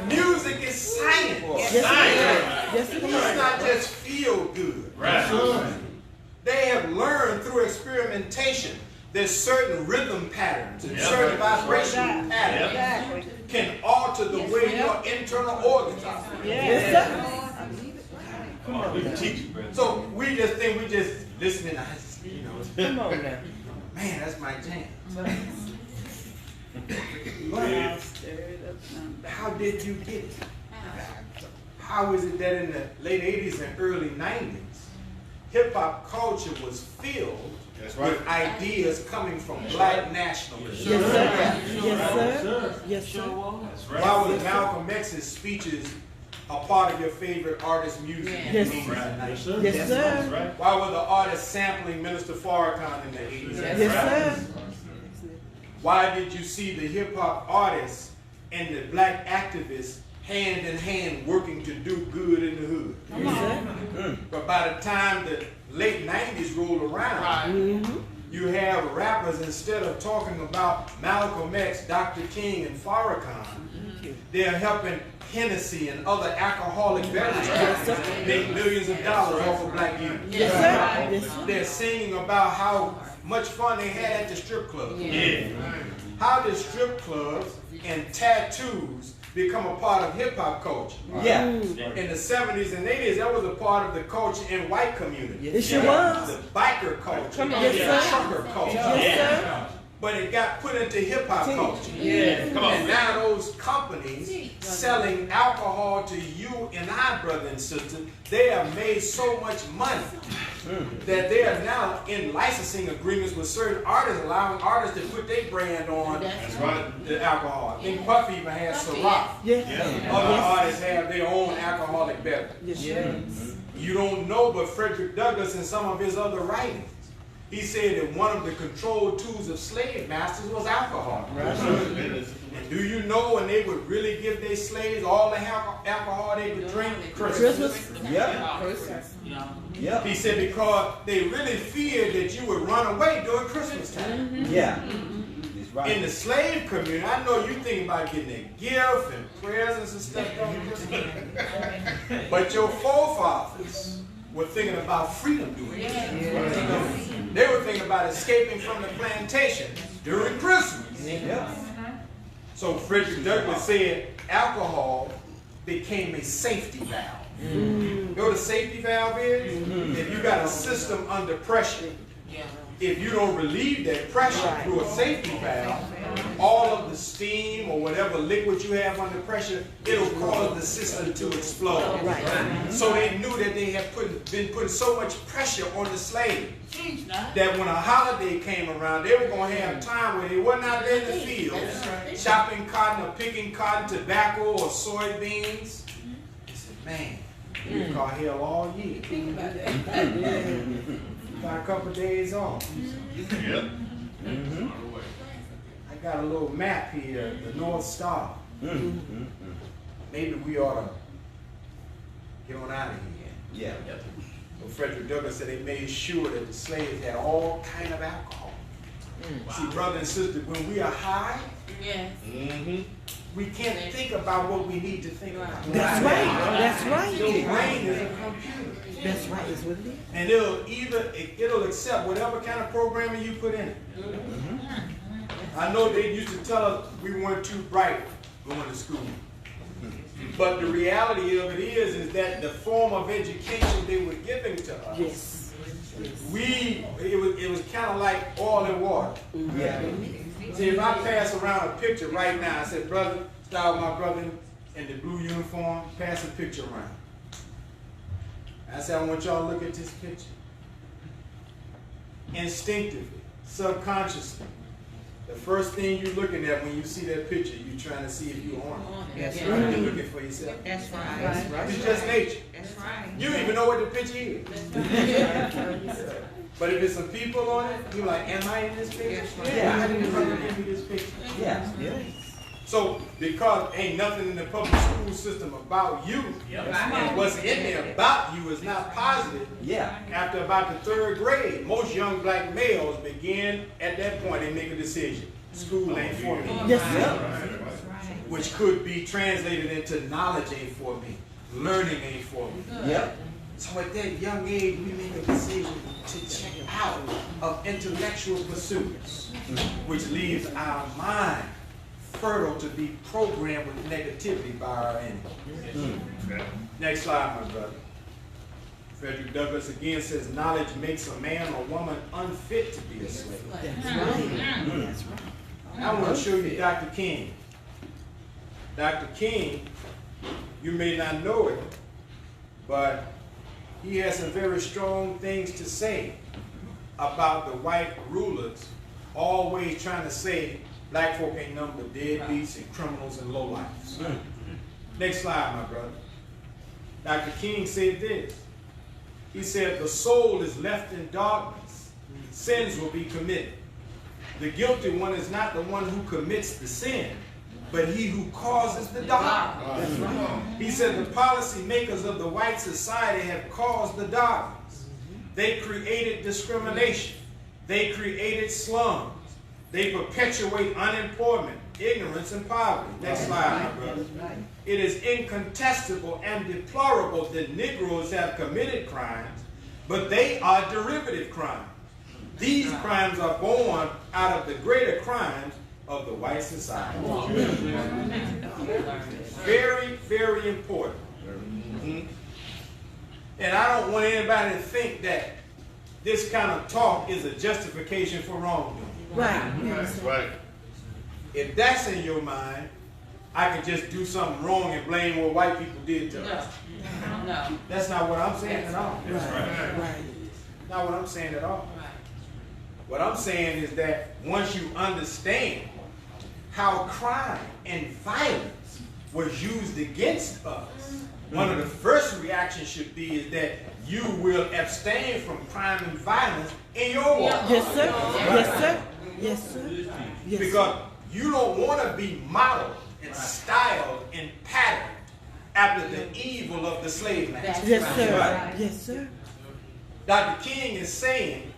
Music is science. It's not just feel good. They have learned through experimentation that certain rhythm patterns and certain vibrational patterns can alter the way your internal organs operate. Come on. So we just think we just listening, Come on now. man, that's my jam. How did you get it? How is it that in the late 80s and early 90s, hip-hop culture was filled with ideas coming from black nationalism? Yes, sir. Yes, sir. Yes, sir. Why was Malcolm X's speeches a part of your favorite artist's music? Yes. Yes, sir. Why were the artists sampling Minister Farrakhan in the 80s? Yes, sir. Why did you see the hip-hop artists and the black activists hand in hand working to do good in the hood? Yes, sir. But by the time the late 90s rolled around, You have rappers, instead of talking about Malcolm X, Dr. King, and Farrakhan, they're helping Hennessy and other alcoholic beverages make millions of dollars off of black youth. Yes, sir. Yes, sir. They're singing about how much fun they had at the strip club. How did strip clubs and tattoos become a part of hip-hop culture? Yeah. In the 70s and 80s, that was a part of the culture in white communities. It sure was. The biker culture, Come on, the yes, sir. trucker culture. Yes, sir. But it got put into hip-hop culture. Yeah. Come And now those companies selling alcohol to you and I, brother and sister, they have made so much money that they are now in licensing agreements with certain artists, allowing artists to put their brand on the alcohol. I think Puffy even has Ciroc. Yeah. Other artists have their own alcoholic beverage. Yes, sir. You don't know, but Frederick Douglass in some of his other writings, he said that one of the control tools of slave masters was alcohol. And do you know when they would really give their slaves all the alcohol they would drink? Christmas. Yep. Yep. He said because they really feared that you would run away during Christmas time. Yeah. That's right. In the slave community, I know you think about getting a gift and presents and stuff during Christmas. But your forefathers were thinking about freedom during Christmas. They were thinking about escaping from the plantation during Christmas. Yep. So Frederick Douglass said alcohol became a safety valve. You know what a safety valve is? If you got a system under pressure, if you don't relieve that pressure through a safety valve, all of the steam or whatever liquid you have under pressure, it'll cause the system to explode. So they knew that they had been putting so much pressure on the slave that when a holiday came around, they were going to have time where they were not in the fields chopping cotton or picking cotton, tobacco or soybeans. They said, man, we caught hell all year. Got a couple days on. I got a little map here, the North Star. Maybe we ought to get on out of here. Yeah. So Frederick Douglass said they made sure that the slaves had all kind of alcohol. See, brother and sister, when we are high, we can't think about what we need to think about. That's right. That's right. Your brain is a computer. That's right. That's what it is. And it'll accept whatever kind of programming you put in it. I know they used to tell us we weren't too bright going to school. But the reality of it is that the form of education they were giving to us, it was kind of like oil and water. See, if I pass around a picture right now, I said, brother, start with my brother in the blue uniform, pass a picture around. I said, I want y'all to look at this picture. Instinctively, subconsciously, the first thing you're looking at when you see that picture, you're trying to see if you're on it. That's You're right. looking for yourself. That's right. It's just nature. That's right. You don't even know what the picture is. But if it's some people on it, you're like, am I in this picture? Yeah. How did you come to give me this picture? Yeah. So, because ain't nothing in the public school system about you, and what's in there about you is not positive. Yeah. After about the third grade, most young black males begin at that point, they make a decision. School ain't for me. Yes, sir. Which could be translated into knowledge ain't for me. Learning ain't for me. Yep. So at that young age, we make a decision to check out of intellectual pursuits, which leaves our mind fertile to be programmed with negativity by our enemy. Next slide, my brother. Frederick Douglass again says, knowledge makes a man or woman unfit to be a slave. That's right. That's right. I want to show you Dr. King. Dr. King, you may not know it, but he has some very strong things to say about the white rulers always trying to say black folk ain't nothing but deadbeats and criminals and lowlifes. Next slide, my brother. Dr. King said this. He said, the soul is left in darkness. Sins will be committed. The guilty one is not the one who commits the sin, but he who causes the darkness. He said the policy makers of the white society have caused the darkness. They created discrimination. They created slums. They perpetuate unemployment, ignorance, and poverty. Next slide, my brother. It is incontestable and deplorable that Negroes have committed crimes, but they are derivative crimes. These crimes are born out of the greater crimes of the white society. Very, very important. And I don't want anybody to think that this kind of talk is a justification for wrongdoing. Right. That's right. If that's in your mind, I can just do something wrong and blame what white people did to us. No. That's not what I'm saying at all. Right. Not what I'm saying at all. What I'm saying is that once you understand how crime and violence was used against us, one of the first reactions should be is that you will abstain from crime and violence in your walk. Yes, sir. Yes, sir. Yes, sir. Yes, Because you don't want to be modeled and styled and patterned after the evil of the slave master. Yes, sir. Right? Yes, sir. Dr. King is saying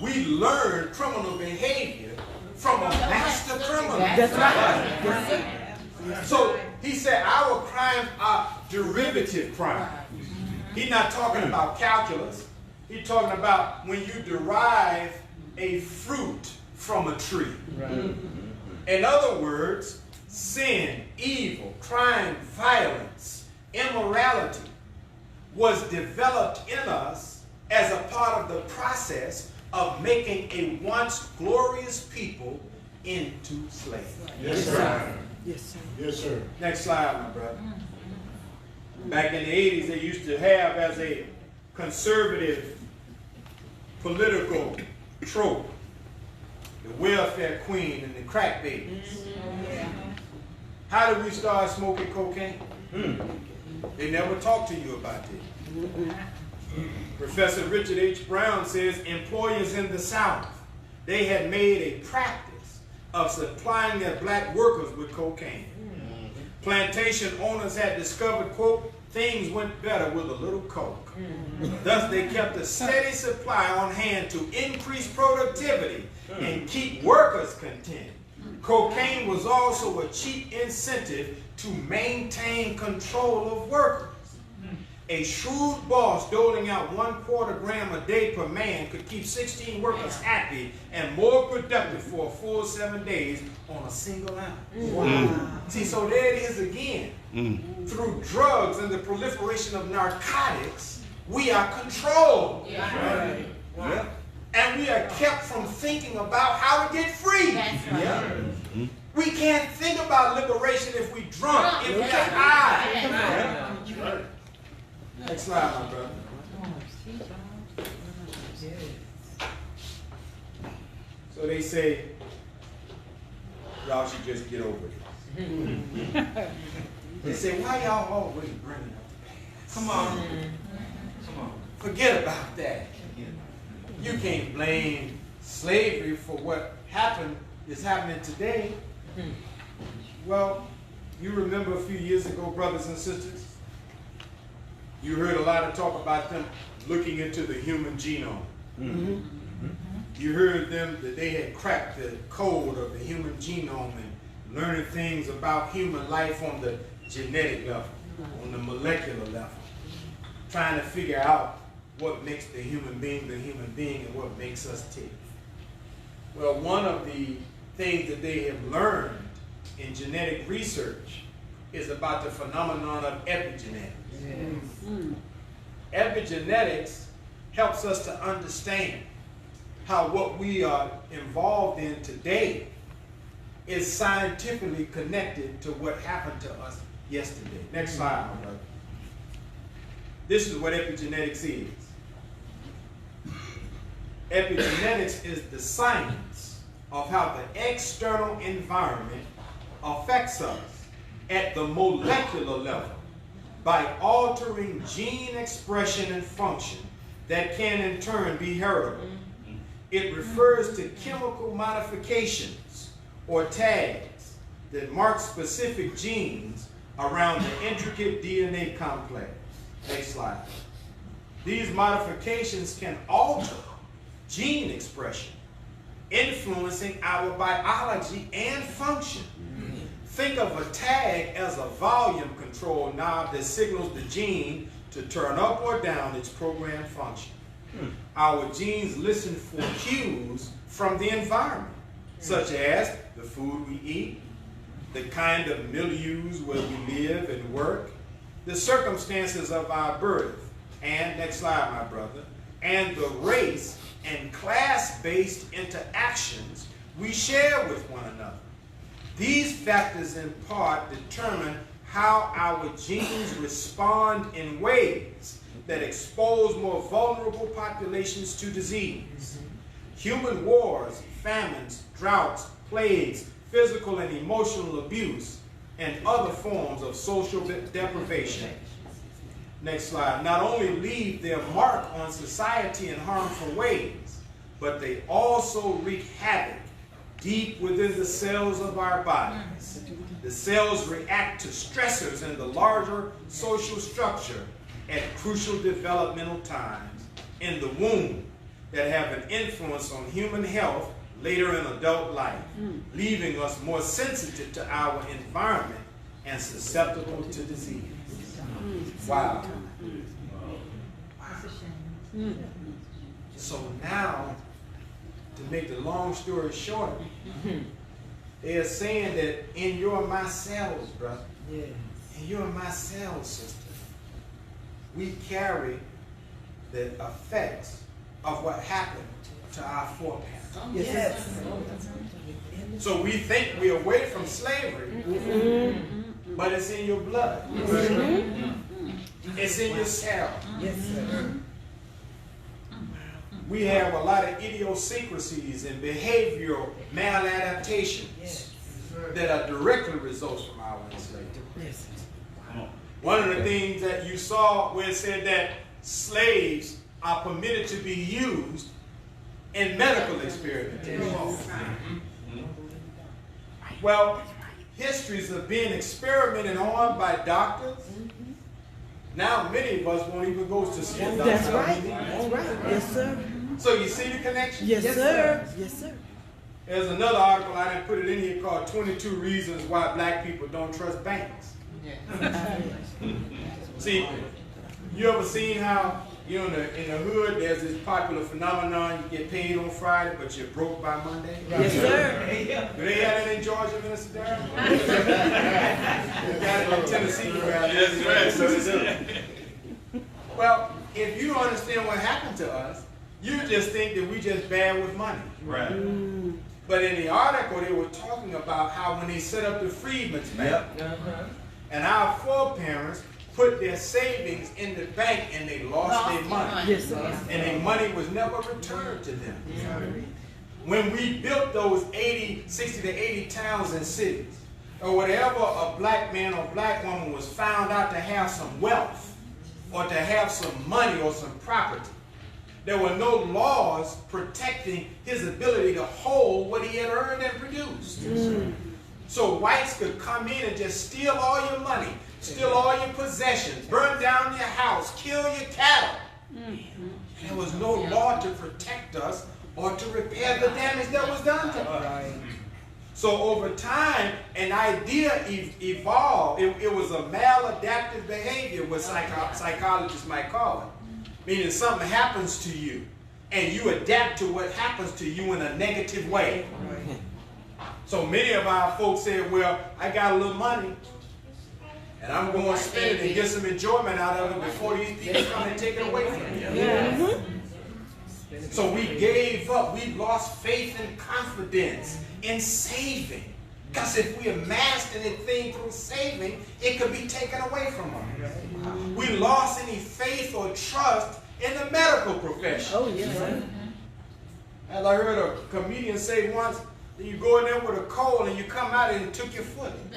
we learn criminal behavior from a master criminal. That's right. Yes, sir. So he said our crimes are derivative crimes. He's not talking about calculus. He's talking about when you derive a fruit from a tree. In other words, sin, evil, crime, violence, immorality was developed in us as a part of the process of making a once glorious people into slaves. Yes, sir. Yes, sir. Yes, sir. Next slide, my brother. Back in the 80s, they used to have as a conservative political trope the welfare queen and the crack babies. How did we start smoking cocaine? They never talk to you about this. Professor Richard H. Brown says employers in the South, they had made a practice of supplying their black workers with cocaine. Plantation owners had discovered, quote, things went better with a little coke. Thus they kept a steady supply on hand to increase productivity and keep workers content. Cocaine was also a cheap incentive to maintain control of workers. A shrewd boss doling out 1/4 gram a day per man could keep 16 workers happy and more productive for a full 7 days on a single hour. Wow. See, so there it is again. Through drugs and the proliferation of narcotics, we are controlled. Right. Yeah. And we are kept from thinking about how to get free. That's right. Yeah. We can't think about liberation if we drunk, if we are high. Right. Next slide, my brother. So they say, y'all should just get over it. They say, why y'all always bringing up the past? Come on. Come on. Forget about that. You can't blame slavery for what happened is happening today. Well, you remember a few years ago, brothers and sisters, you heard a lot of talk about them looking into the human genome. You heard them that they had cracked the code of the human genome and learning things about human life on the genetic level, on the molecular level, trying to figure out what makes the human being and what makes us tick. Well, one of the things that they have learned in genetic research is about the phenomenon of epigenetics. Epigenetics helps us to understand how what we are involved in today is scientifically connected to what happened to us yesterday. Next slide, my brother. This is what epigenetics is. Epigenetics is the science of how the external environment affects us at the molecular level by altering gene expression and function that can in turn be heritable. It refers to chemical modifications or tags that mark specific genes around the intricate DNA complex. Next slide. These modifications can alter gene expression, influencing our biology and function. Think of a tag as a volume control knob that signals the gene to turn up or down its programmed function. Our genes listen for cues from the environment, such as the food we eat, the kind of milieus where we live and work, the circumstances of our birth, and, next slide, my brother, and the race and class-based interactions we share with one another. These factors in part determine how our genes respond in ways that expose more vulnerable populations to disease. Human wars, famines, droughts, plagues, physical and emotional abuse, and other forms of social deprivation. Next slide. Not only leave their mark on society in harmful ways, but they also wreak havoc deep within the cells of our bodies. The cells react to stressors in the larger social structure at crucial developmental times in the womb that have an influence on human health later in adult life, leaving us more sensitive to our environment and susceptible to disease. Wow. So now, to make the long story short, they're saying that in your my cells, brother, in your my cells, sister, we carry the effects of what happened to our foreparents. Yes. So we think we're away from slavery, but it's in your blood. It's in your cell. Yes, sir. We have a lot of idiosyncrasies and behavioral maladaptations that are directly results from our enslavement. Yes. One of the things that you saw where it said that slaves are permitted to be used in medical experimentation. Well, histories are being experimented on by doctors. Now many of us won't even go to see a doctor. That's right. That's right. Yes, sir. So you see the connection? Yes, sir. Yes, sir. There's another article, I didn't put it in here, called 22 Reasons Why Black People Don't Trust Banks. See, you ever seen how, you know, in the hood, there's this popular phenomenon, you get paid on Friday, but you're broke by Monday? Yes, sir. Do they have that in Georgia, Minister Darrell? You got it in Tennessee around there. Well, if you understand what happened to us, you just think that we just bad with money. Right. But in the article, they were talking about how when they set up the Freedmen's Bank, and our foreparents put their savings in the bank and they lost their money. Yes, sir. And their money was never returned to them. When we built those 60 to 80 towns and cities, or whatever a black man or black woman was found out to have some wealth, or to have some money or some property, there were no laws protecting his ability to hold what he had earned and produced. So whites could come in and just steal all your money, steal all your possessions, burn down your house, kill your cattle. And there was no law to protect us or to repair the damage that was done to us. So over time, an idea evolved. It was a maladaptive behavior, what psychologists might call it. Meaning something happens to you, and you adapt to what happens to you in a negative way. So many of our folks said, well, I got a little money, and I'm going to spend it and get some enjoyment out of it before these people come and take it away from me. So we gave up. We lost faith and confidence in saving. Because if we amassed anything through saving, it could be taken away from us. We lost any faith or trust in the medical profession. Oh, yes, sir. As I heard a comedian say once, you go in there with a cold and you come out and it took your foot. I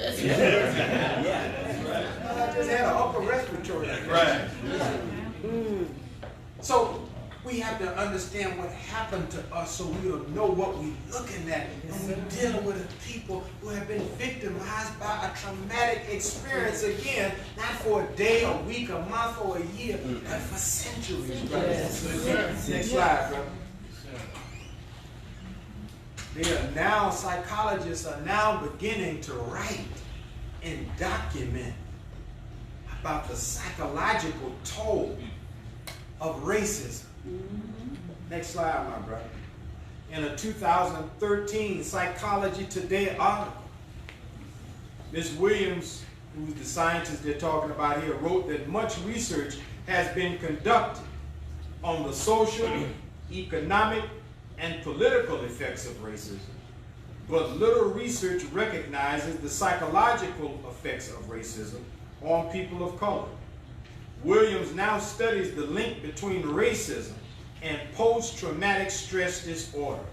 just had an upper respiratory infection. So we have to understand what happened to us so we'll know what we're looking at. And we're dealing with people who have been victimized by a traumatic experience, again, not for a day, a week, a month, or a year, but for centuries, brother. Next slide, brother. psychologists are now beginning to write and document about the psychological toll of racism. Next slide, my brother. In a 2013 Psychology Today article, Ms. Williams, who's the scientist they're talking about here, wrote that much research has been conducted on the social, economic, and political effects of racism, but little research recognizes the psychological effects of racism on people of color. Williams now studies the link between racism and post-traumatic stress disorder,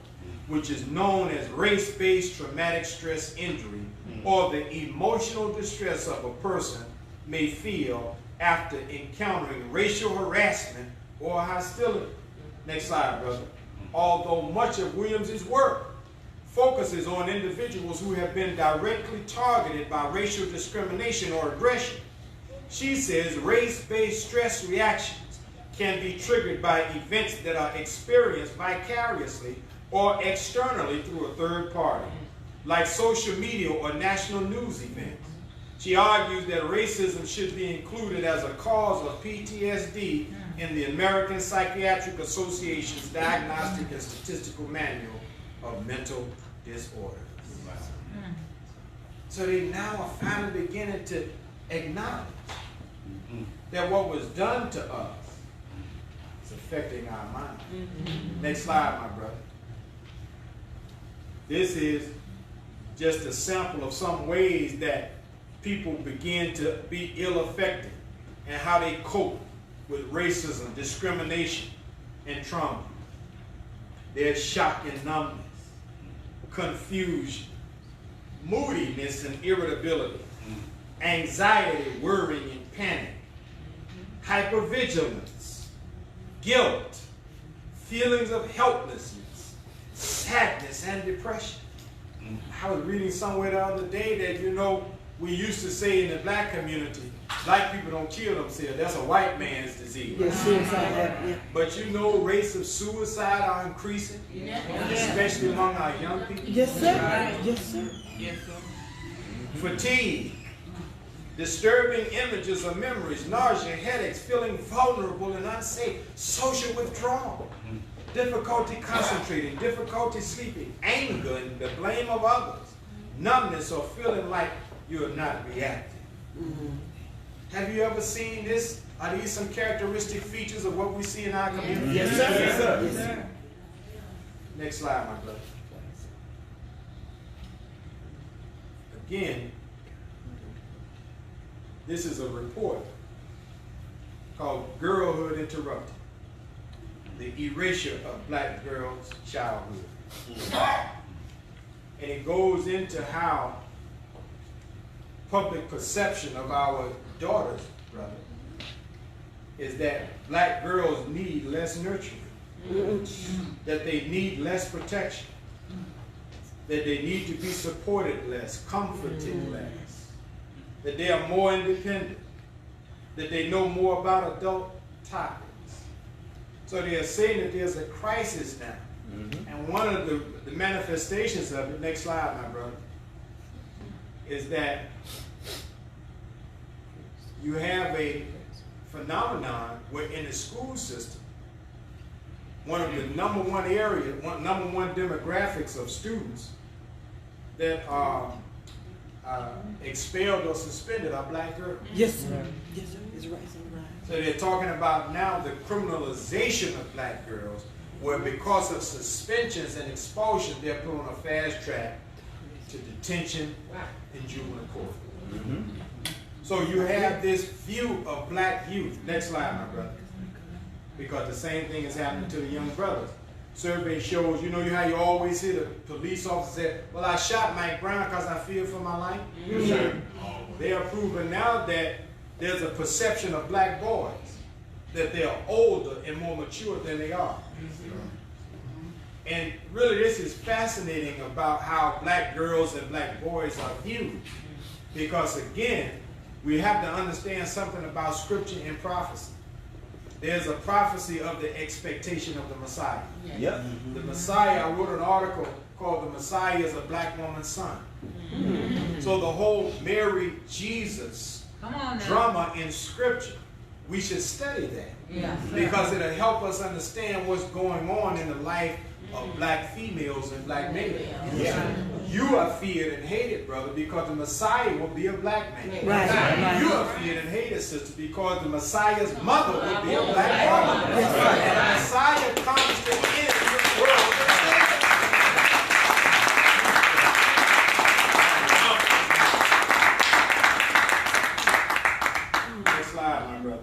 which is known as race-based traumatic stress injury, or the emotional distress of a person may feel after encountering racial harassment or hostility. Next slide, brother. Although much of Williams's work focuses on individuals who have been directly targeted by racial discrimination or aggression, she says race-based stress reactions can be triggered by events that are experienced vicariously or externally through a third party, like social media or national news events. She argues that racism should be included as a cause of PTSD in the American Psychiatric Association's Diagnostic and Statistical Manual of Mental Disorders. So they now are finally beginning to acknowledge that what was done to us is affecting our mind. Next slide, my brother. This is just a sample of some ways that people begin to be ill-affected and how they cope with racism, discrimination, and trauma. There's shock and numbness, confusion, moodiness and irritability, anxiety, worrying, and panic, hypervigilance, guilt, feelings of helplessness, sadness, and depression. I was reading somewhere the other day that, you know, we used to say in the black community, black people don't kill themselves. That's a white man's disease. Yes, yeah. But you know, rates of suicide are increasing, especially among our young people. Yes, sir. Yes, sir. Yes, sir. Fatigue, disturbing images or memories, nausea, headaches, feeling vulnerable and unsafe, social withdrawal, difficulty concentrating, difficulty sleeping, anger and the blame of others, numbness or feeling like you are not reacting. Have you ever seen this? Are these some characteristic features of what we see in our community? Yes, sir. Yes, sir. Yes, sir. Next slide, my brother. Again, this is a report called Girlhood Interrupted, the erasure of black girls' childhood. And it goes into how public perception of our daughters, brother, is that black girls need less nurturing, that they need less protection, that they need to be supported less, comforted less, that they are more independent, that they know more about adult topics. So they are saying that there's a crisis now. And one of the manifestations of it, next slide, my brother, is that you have a phenomenon where in the school system, one of the number one demographics of students that are expelled or suspended are black girls. Yes, sir. Yes, sir. It's right. So they're talking about now the criminalization of black girls, where because of suspensions and expulsion, they're put on a fast track to detention in juvenile court. So you have this view of black youth. Next slide, my brother. Because the same thing is happening to the young brothers. Survey shows, you know how you always hear the police officer say, well, I shot Mike Brown because I fear for my life? They are proving now that there's a perception of black boys, that they are older and more mature than they are. And really this is fascinating about how black girls and black boys are viewed. Because again, we have to understand something about scripture and prophecy. There's a prophecy of the expectation of the Messiah. Yep. The Messiah, I wrote an article called the Messiah is a black woman's son. So the whole Mary Jesus drama in Scripture, we should study that. Because it'll help us understand what's going on in the life of black females and black males. You are feared and hated, brother, because the Messiah will be a black man. You are feared and hated, sister, because the Messiah's mother will be a black woman. And the Messiah comes to end this world. Next slide, my brother.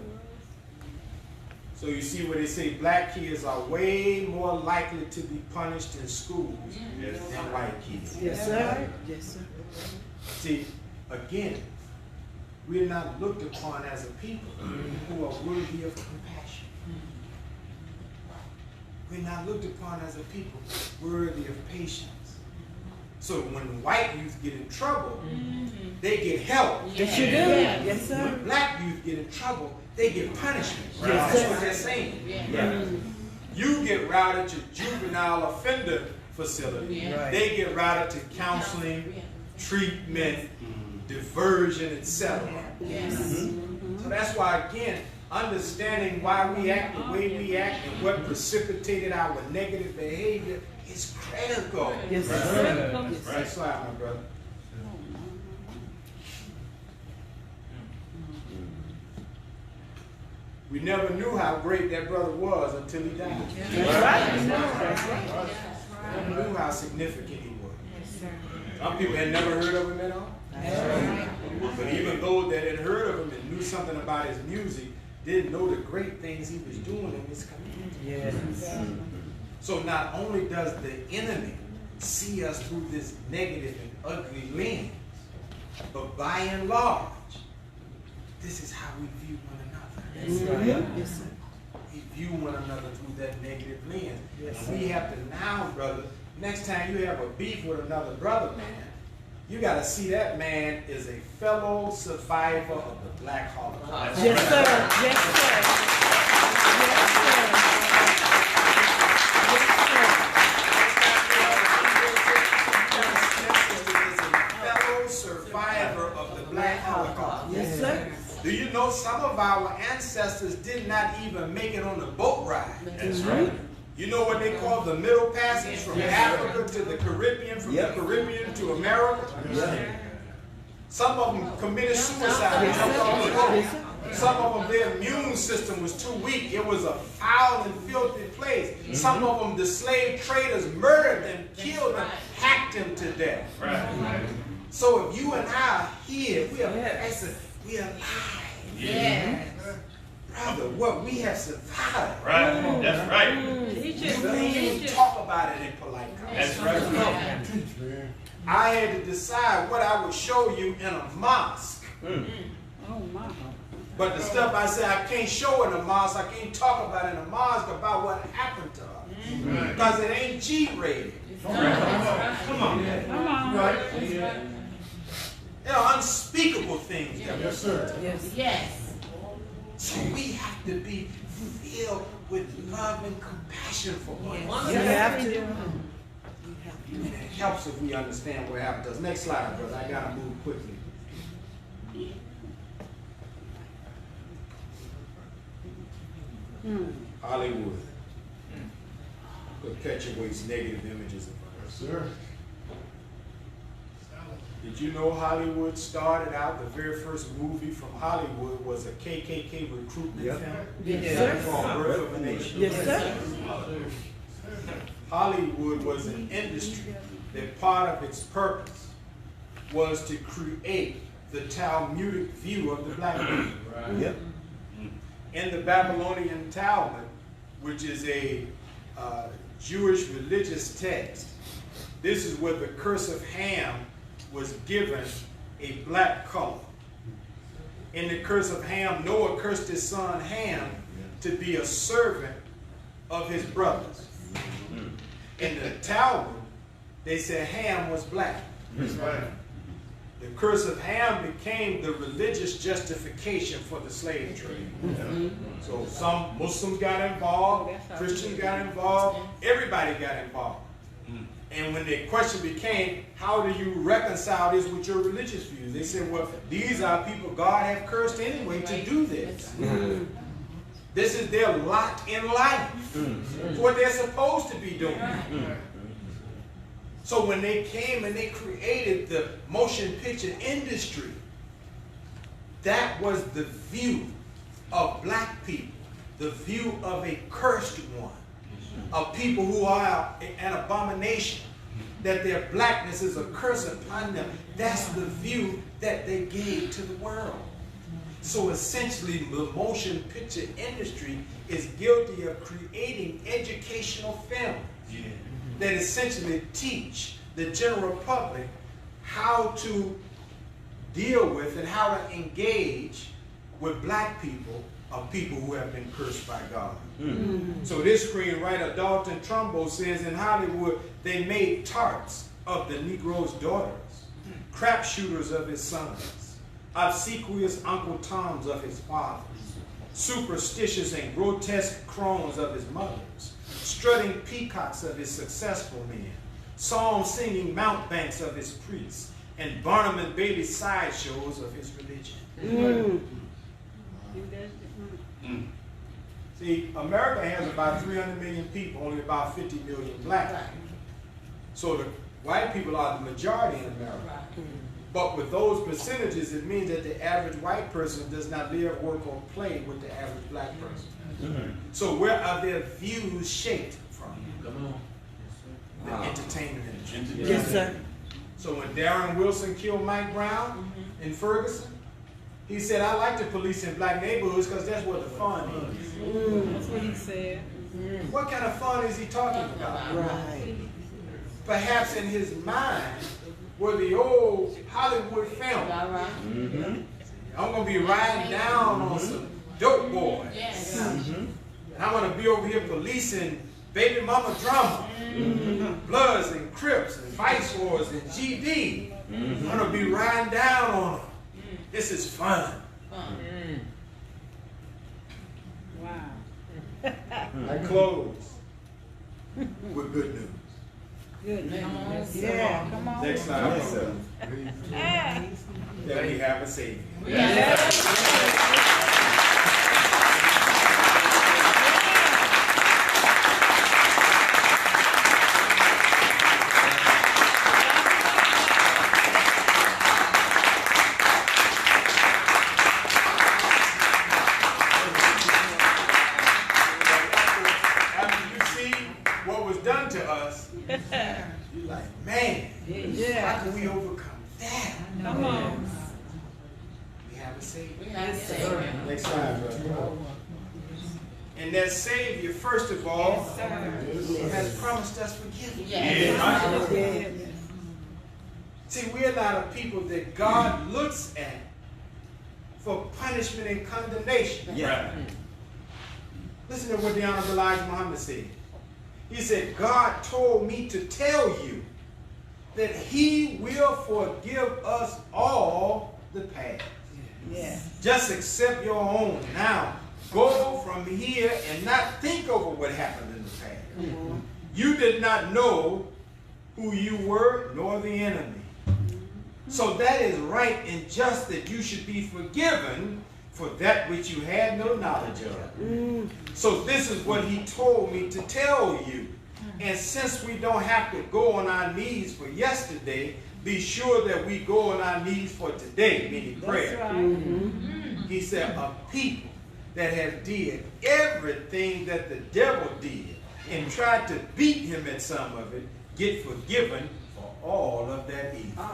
So you see where they say black kids are way more likely to be punished in schools than white kids. Yes, sir. Yes, sir. See, again, we're not looked upon as a people who are worthy of compassion. We're not looked upon as a people worthy of patience. So when white youth get in trouble, they get help. Yes, you do. Yes, sir. When black youth get in trouble, they get punishment. Yes, That's sir. what they're saying. You get routed to juvenile offender facility. They get routed to counseling, treatment, diversion, etc. So that's why, again, understanding why we act the way we act and what precipitated our negative behavior is critical. Yes, sir. Next slide, my brother. We never knew how great that brother was until he died. We never knew how significant he was. Some people had never heard of him at all. But even those that had heard of him and knew something about his music didn't know the great things he was doing in this community. So not only does the enemy see us through this negative and ugly lens, but by and large, this is how we view one another. Yes, sir. We view one another through that negative lens. And we have to now, brother, next time you have a beef with another brother, man, you got to see that man is a fellow survivor of the Black Holocaust. Yes, sir. Yes, sir. Survivor of the Black Holocaust. Yes, sir. Do you know some of our ancestors did not even make it on the boat ride? That's right. You know what they call the Middle Passage from Africa to the Caribbean, from the Caribbean to America? Some of them committed suicide and jumped off the boat. Some of them, their immune system was too weak. It was a foul and filthy place. Some of them, the slave traders murdered them, killed them, hacked them to death. So if you and I are here, we are present, we are alive. Brother, what we have survived. Right. That's right. We talk about it in polite conversation. That's right. I had to decide what I would show you in a mosque. But the stuff I said I can't show in a mosque, I can't talk about in a mosque about what happened to her. Because it ain't G-rated. Come on. Right? There are unspeakable things that were said. Yes. So we have to be filled with love and compassion for one another. You have to. And it helps if we understand what happened to us. Next slide, brother. I gotta move quickly. Hollywood perpetuates negative images of us. Sir. Did you know Hollywood started out, the very first movie from Hollywood was a KKK recruitment film? Yes, sir. Called Birth of a Nation. Yes, sir. Hollywood was an industry that part of its purpose was to create the Talmudic view of the black man. Yep. In the Babylonian Talmud, which is a Jewish religious text, this is where the curse of Ham was given a black color. In the curse of Ham, Noah cursed his son Ham to be a servant of his brothers. In the Talmud, they said Ham was black. That's right. The curse of Ham became the religious justification for the slave trade. So some Muslims got involved, Christians got involved, everybody got involved. And when the question became, how do you reconcile this with your religious views? They said, well, these are people God have cursed anyway to do this. This is their lot in life. It's what they're supposed to be doing. So when they came and they created the motion picture industry, that was the view of black people, the view of a cursed one, of people who are an abomination, that their blackness is a curse upon them. That's the view that they gave to the world. So essentially, the motion picture industry is guilty of creating educational films that essentially teach the general public how to deal with and how to engage with black people, of people who have been cursed by God. So this screenwriter, Dalton Trumbo, says in Hollywood, they made tarts of the Negro's daughters, crap shooters of his sons, obsequious Uncle Toms of his fathers, superstitious and grotesque crones of his mothers, strutting peacocks of his successful men, psalm-singing mountebanks of his priests, and Barnum and Bailey sideshows of his religion. See, America has about 300 million people, only about 50 million black. So the white people are the majority in America. But with those percentages, it means that the average white person does not live, work, or play with the average black person. So where are their views shaped from? The entertainment industry. Yes, sir. So when Darren Wilson killed Mike Brown in Ferguson, he said, I like the police in black neighborhoods because that's where the fun is. That's what he said. What kind of fun is he talking about? Right. Perhaps in his mind were the old Hollywood film. I'm going to be riding down on some dope boys. And I'm going to be over here policing baby mama drama. Bloods and Crips and Vice Wars and GD. I'm going to be riding down on them. This is fun. Wow. I close with good news. Good news. Yeah. Come on. Next slide. That we have a Savior. You're like, man, how can we overcome that? Come on. We have a Savior. Yes, sir. Next slide, brother. And that Savior, first of all, has promised us forgiveness. See, we're not a people that God looks at for punishment and condemnation. Listen to what the Honorable Elijah Muhammad said. He said, God told me to tell you that he will forgive us all the past. Just accept your own. Now, go from here and not think over what happened in the past. You did not know who you were, nor the enemy. So that is right and just that you should be forgiven for that which you had no knowledge of. So this is what he told me to tell you. And since we don't have to go on our knees for yesterday, be sure that we go on our knees for today, meaning prayer. He said, a people that have did everything that the devil did and tried to beat him at some of it, get forgiven for all of that evil.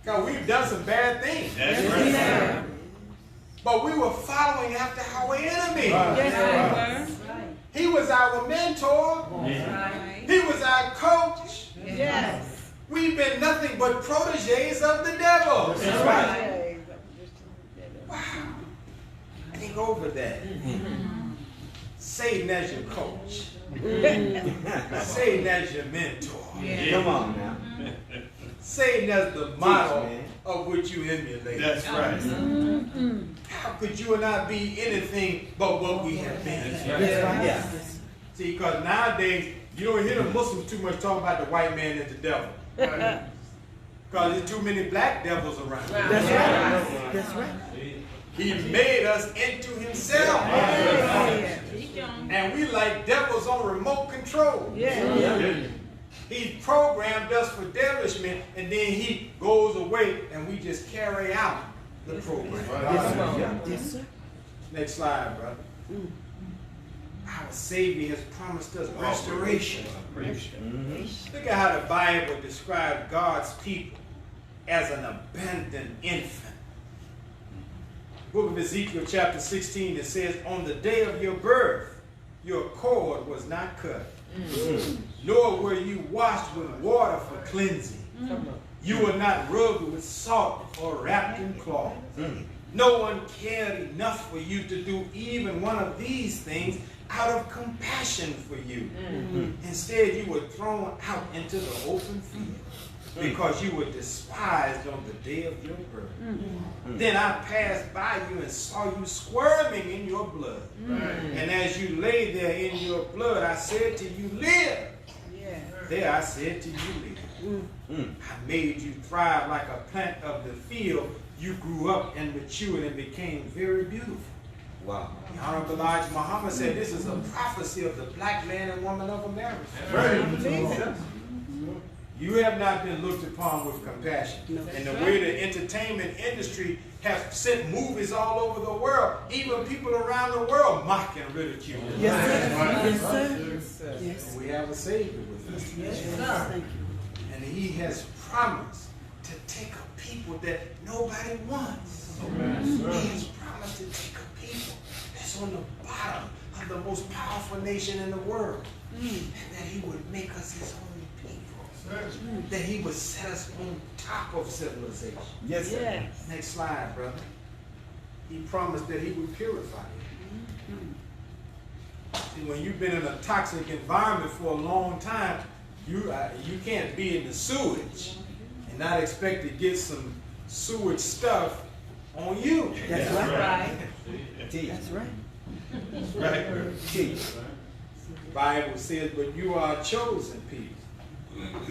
Because we've done some bad things. But we were following after our enemy. He was our mentor. He was our coach. We've been nothing but proteges of the devil. Wow. Think over that. Satan as your coach. Satan as your mentor. Come on now. Satan as the model man. of which you emulate. That's right. How could you and I be anything but what we have been? That's right. Yeah. See, because nowadays, you don't hear the Muslims too much talking about the white man and the devil. Because there's too many black devils around. That's right. That's right. He made us into himself. And we like devils on remote control. Yeah. He programmed us for devilishment, and then he goes away and we just carry out the program. Yes, sir. Next slide, brother. Our Savior has promised us restoration. Look at how the Bible describes God's people as an abandoned infant. Book of Ezekiel chapter 16, it says, on the day of your birth, your cord was not cut, nor were you washed with water for cleansing. You were not rubbed with salt or wrapped in cloth. No one cared enough for you to do even one of these things out of compassion for you. Instead, you were thrown out into the open field because you were despised on the day of your birth. Then I passed by you and saw you squirming in your blood. And as you lay there in your blood, I said to you, live. There I said to you, live. I made you thrive like a plant of the field. You grew up and matured and became very beautiful. Wow. The Honorable Elijah Muhammad said this is a prophecy of the black man and woman of America. You have not been looked upon with compassion. And the way the entertainment industry has sent movies all over the world, even people around the world mock and ridicule. Yes, sir. Yes, sir. Yes. We have a Savior with us. Thank you. And he has promised to take a people that nobody wants. He has promised to take a people that's on the bottom of the most powerful nation in the world. And that he would make us his own people. That he would set us on top of civilization. Yes, sir. Yes. Next slide, brother. He promised that he would purify you. See, when you've been in a toxic environment for a long time, you can't be in the sewage and not expect to get some sewage stuff on you. That's right. Teach. That's right. Right. Teach. The Bible says, but you are a chosen people,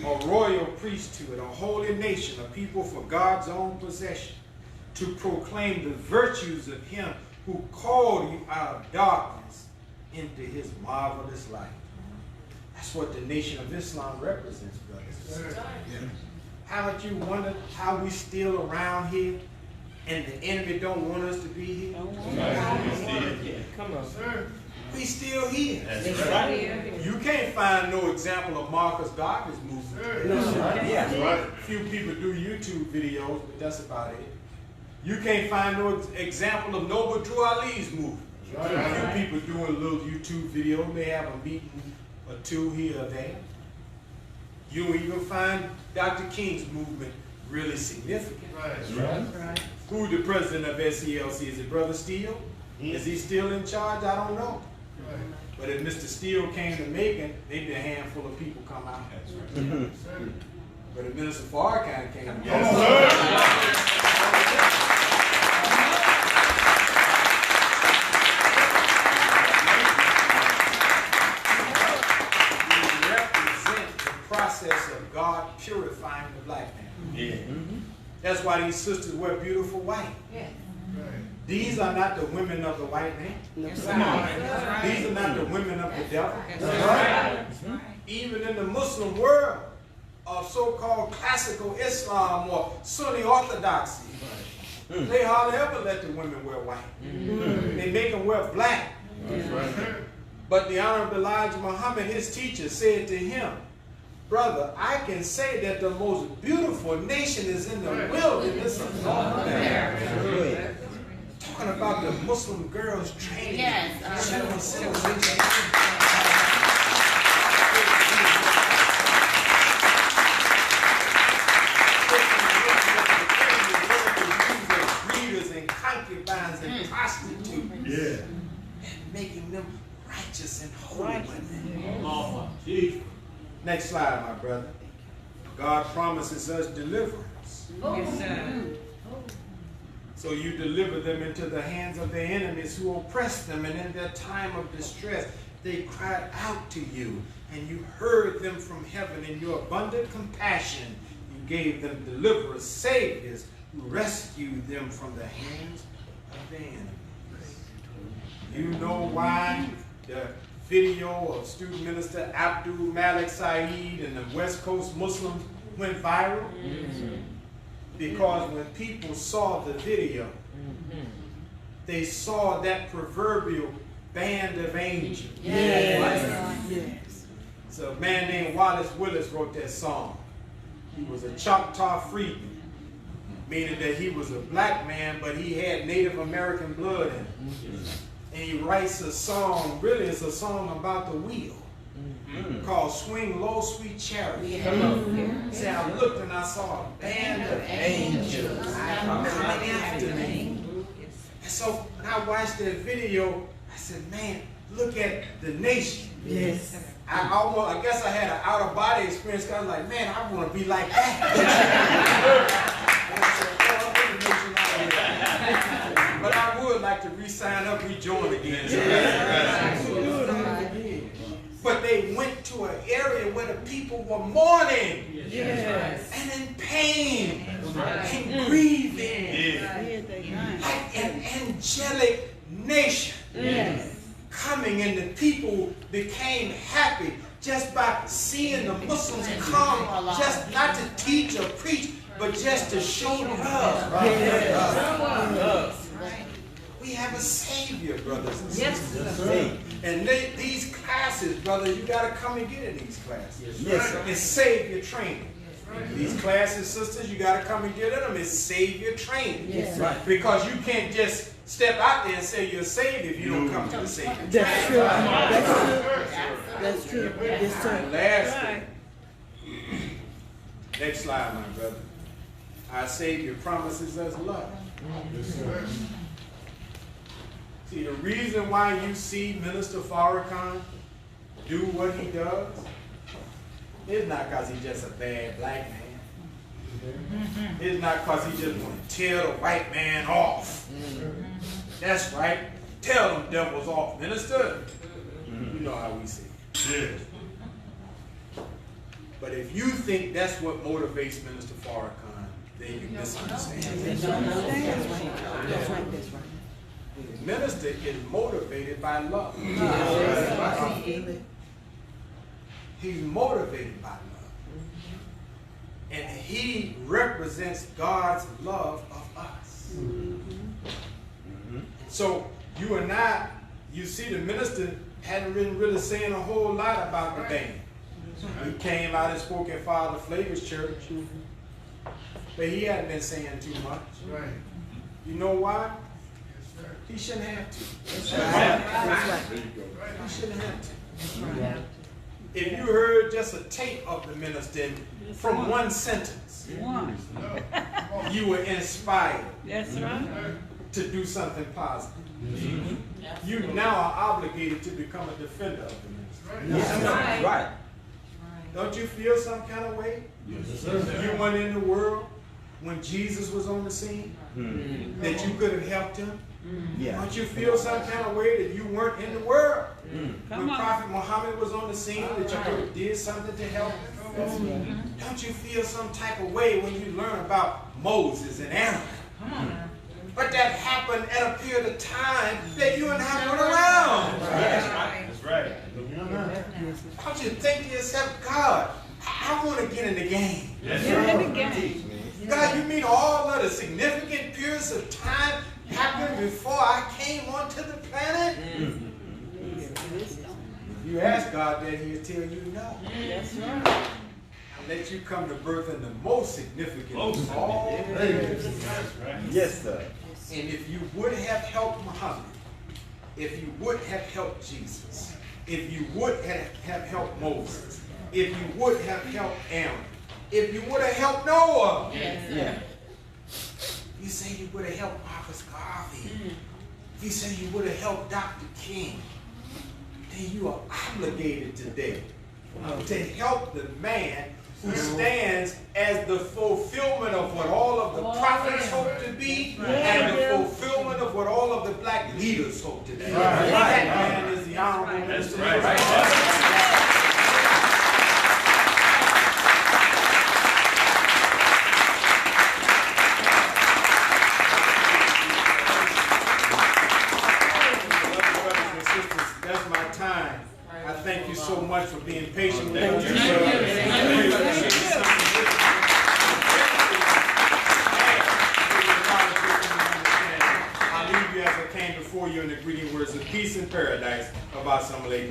a royal priesthood, a holy nation, a people for God's own possession, to proclaim the virtues of him who called you out of darkness into his marvelous light. That's what the Nation of Islam represents, brothers. Haven't you wondered how we still around here and the enemy don't want us to be here? Come on. We still here. That's right. You can't find no example of Marcus Garvey's movement. Yeah. Few people do YouTube videos, but that's about it. You can't find no example of Noble Drew Ali's movement. Few people doing a little YouTube video, may have a meeting or two here or there. You don't even find Dr. King's movement really significant. Who's the president of SELC? Is it Brother Steele? Is he still in charge? I don't know. But if Mr. Steele came to Macon, maybe a handful of people come out. But if Minister Farrakhan came to Macon, process of God purifying the black man. That's why these sisters wear beautiful white. These are not the women of the white man. These are not the women of the devil. Even in the Muslim world of so-called classical Islam or Sunni Orthodoxy, they hardly ever let the women wear white. They make them wear black. But the Honorable Elijah Muhammad, his teacher, said to him, brother, I can say that the most beautiful nation is in the wilderness of North America. Talking about the Muslim girls training. Breeders and concubines and prostitutes. And making them righteous and holy women. Next slide, my brother. God promises us deliverance. Yes, sir. So you deliver them into the hands of their enemies who oppress them, and in their time of distress they cried out to you, and you heard them from heaven. In your abundant compassion you gave them deliverers, saviors, who rescued them from the hands of their enemies. You know why the video of student minister Abdul Malik Saeed and the West Coast Muslims went viral? Because when people saw the video, they saw that proverbial band of angels. Yes. So a man named Wallace Willis wrote that song. He was a Choctaw freedman, meaning that he was a black man, but he had Native American blood in him. And he writes a song, really it's a song about the wheel, called Swing Low, Sweet Chariot. See, I looked and I saw a band of angels coming after me. And so when I watched that video, I said, man, look at the nation. Yes. I guess I had an out-of-body experience, because I was like, man, I want to be like that. But I would like to re-sign up, rejoin again. But they went to an area where the people were mourning and in pain and grieving. Like an angelic nation coming, and the people became happy just by seeing the Muslims come, just not to teach or preach, but just to show love. We have a Savior, brothers and sisters. And these classes, brothers, you got to come and get in these classes. It's Savior training. These classes, sisters, you got to come and get in them. It's Savior training. Because you can't just step out there and say you're saved if you don't come to the Savior. That's true. That's true. Yes, sir. Lastly, next slide, my brother. Our Savior promises us love. See, the reason why you see Minister Farrakhan do what he does is not because he's just a bad black man. It's not because he just want to tell the white man off. That's right. Tell them devils off, minister. You know how we see it. But if you think that's what motivates Minister Farrakhan, then you misunderstand. That's right. The minister is motivated by love. He's motivated by love. And he represents God's love of us. So you and I, you see the minister hadn't been really saying a whole lot about the band. He came out and spoke at Father Flavor's church, but he hadn't been saying too much. You know why? He shouldn't have to. He shouldn't have to. If you heard just a tape of the minister from one sentence, you were inspired to do something positive. You now are obligated to become a defender of the ministry. Right. Don't you feel some kind of way? You weren't in the world when Jesus was on the scene, that you could have helped him? Don't you feel some kind of way that you weren't in the world when Prophet Muhammad was on the scene, that you could have did something to help him? Don't you feel some type of way when you learn about Moses and Aaron? But that happened at a period of time that you and I weren't around. That's right. Don't you think to yourself, God, I want to get in the game. God, you mean all of the significant periods of time happened before I came onto the planet? If you ask God that, he'll tell you no. That's right. I'll let you come to birth in the most significant of all periods. Yes, sir. And if you would have helped Muhammad, if you would have helped Jesus, if you would have helped Moses, if you would have helped Aaron, if you would have helped Noah, you say you would have helped Marcus Garvey, you say you would have helped Dr. King, then you are obligated today to help the man who stands as the fulfillment of what all of the prophets hope to be and the fulfillment of what all of the black leaders hope to be. That man is the Honorable Minister. That's my time. I thank you so much for being patient with us. I leave you as I came before you in the greeting words of peace and paradise of our Assembly.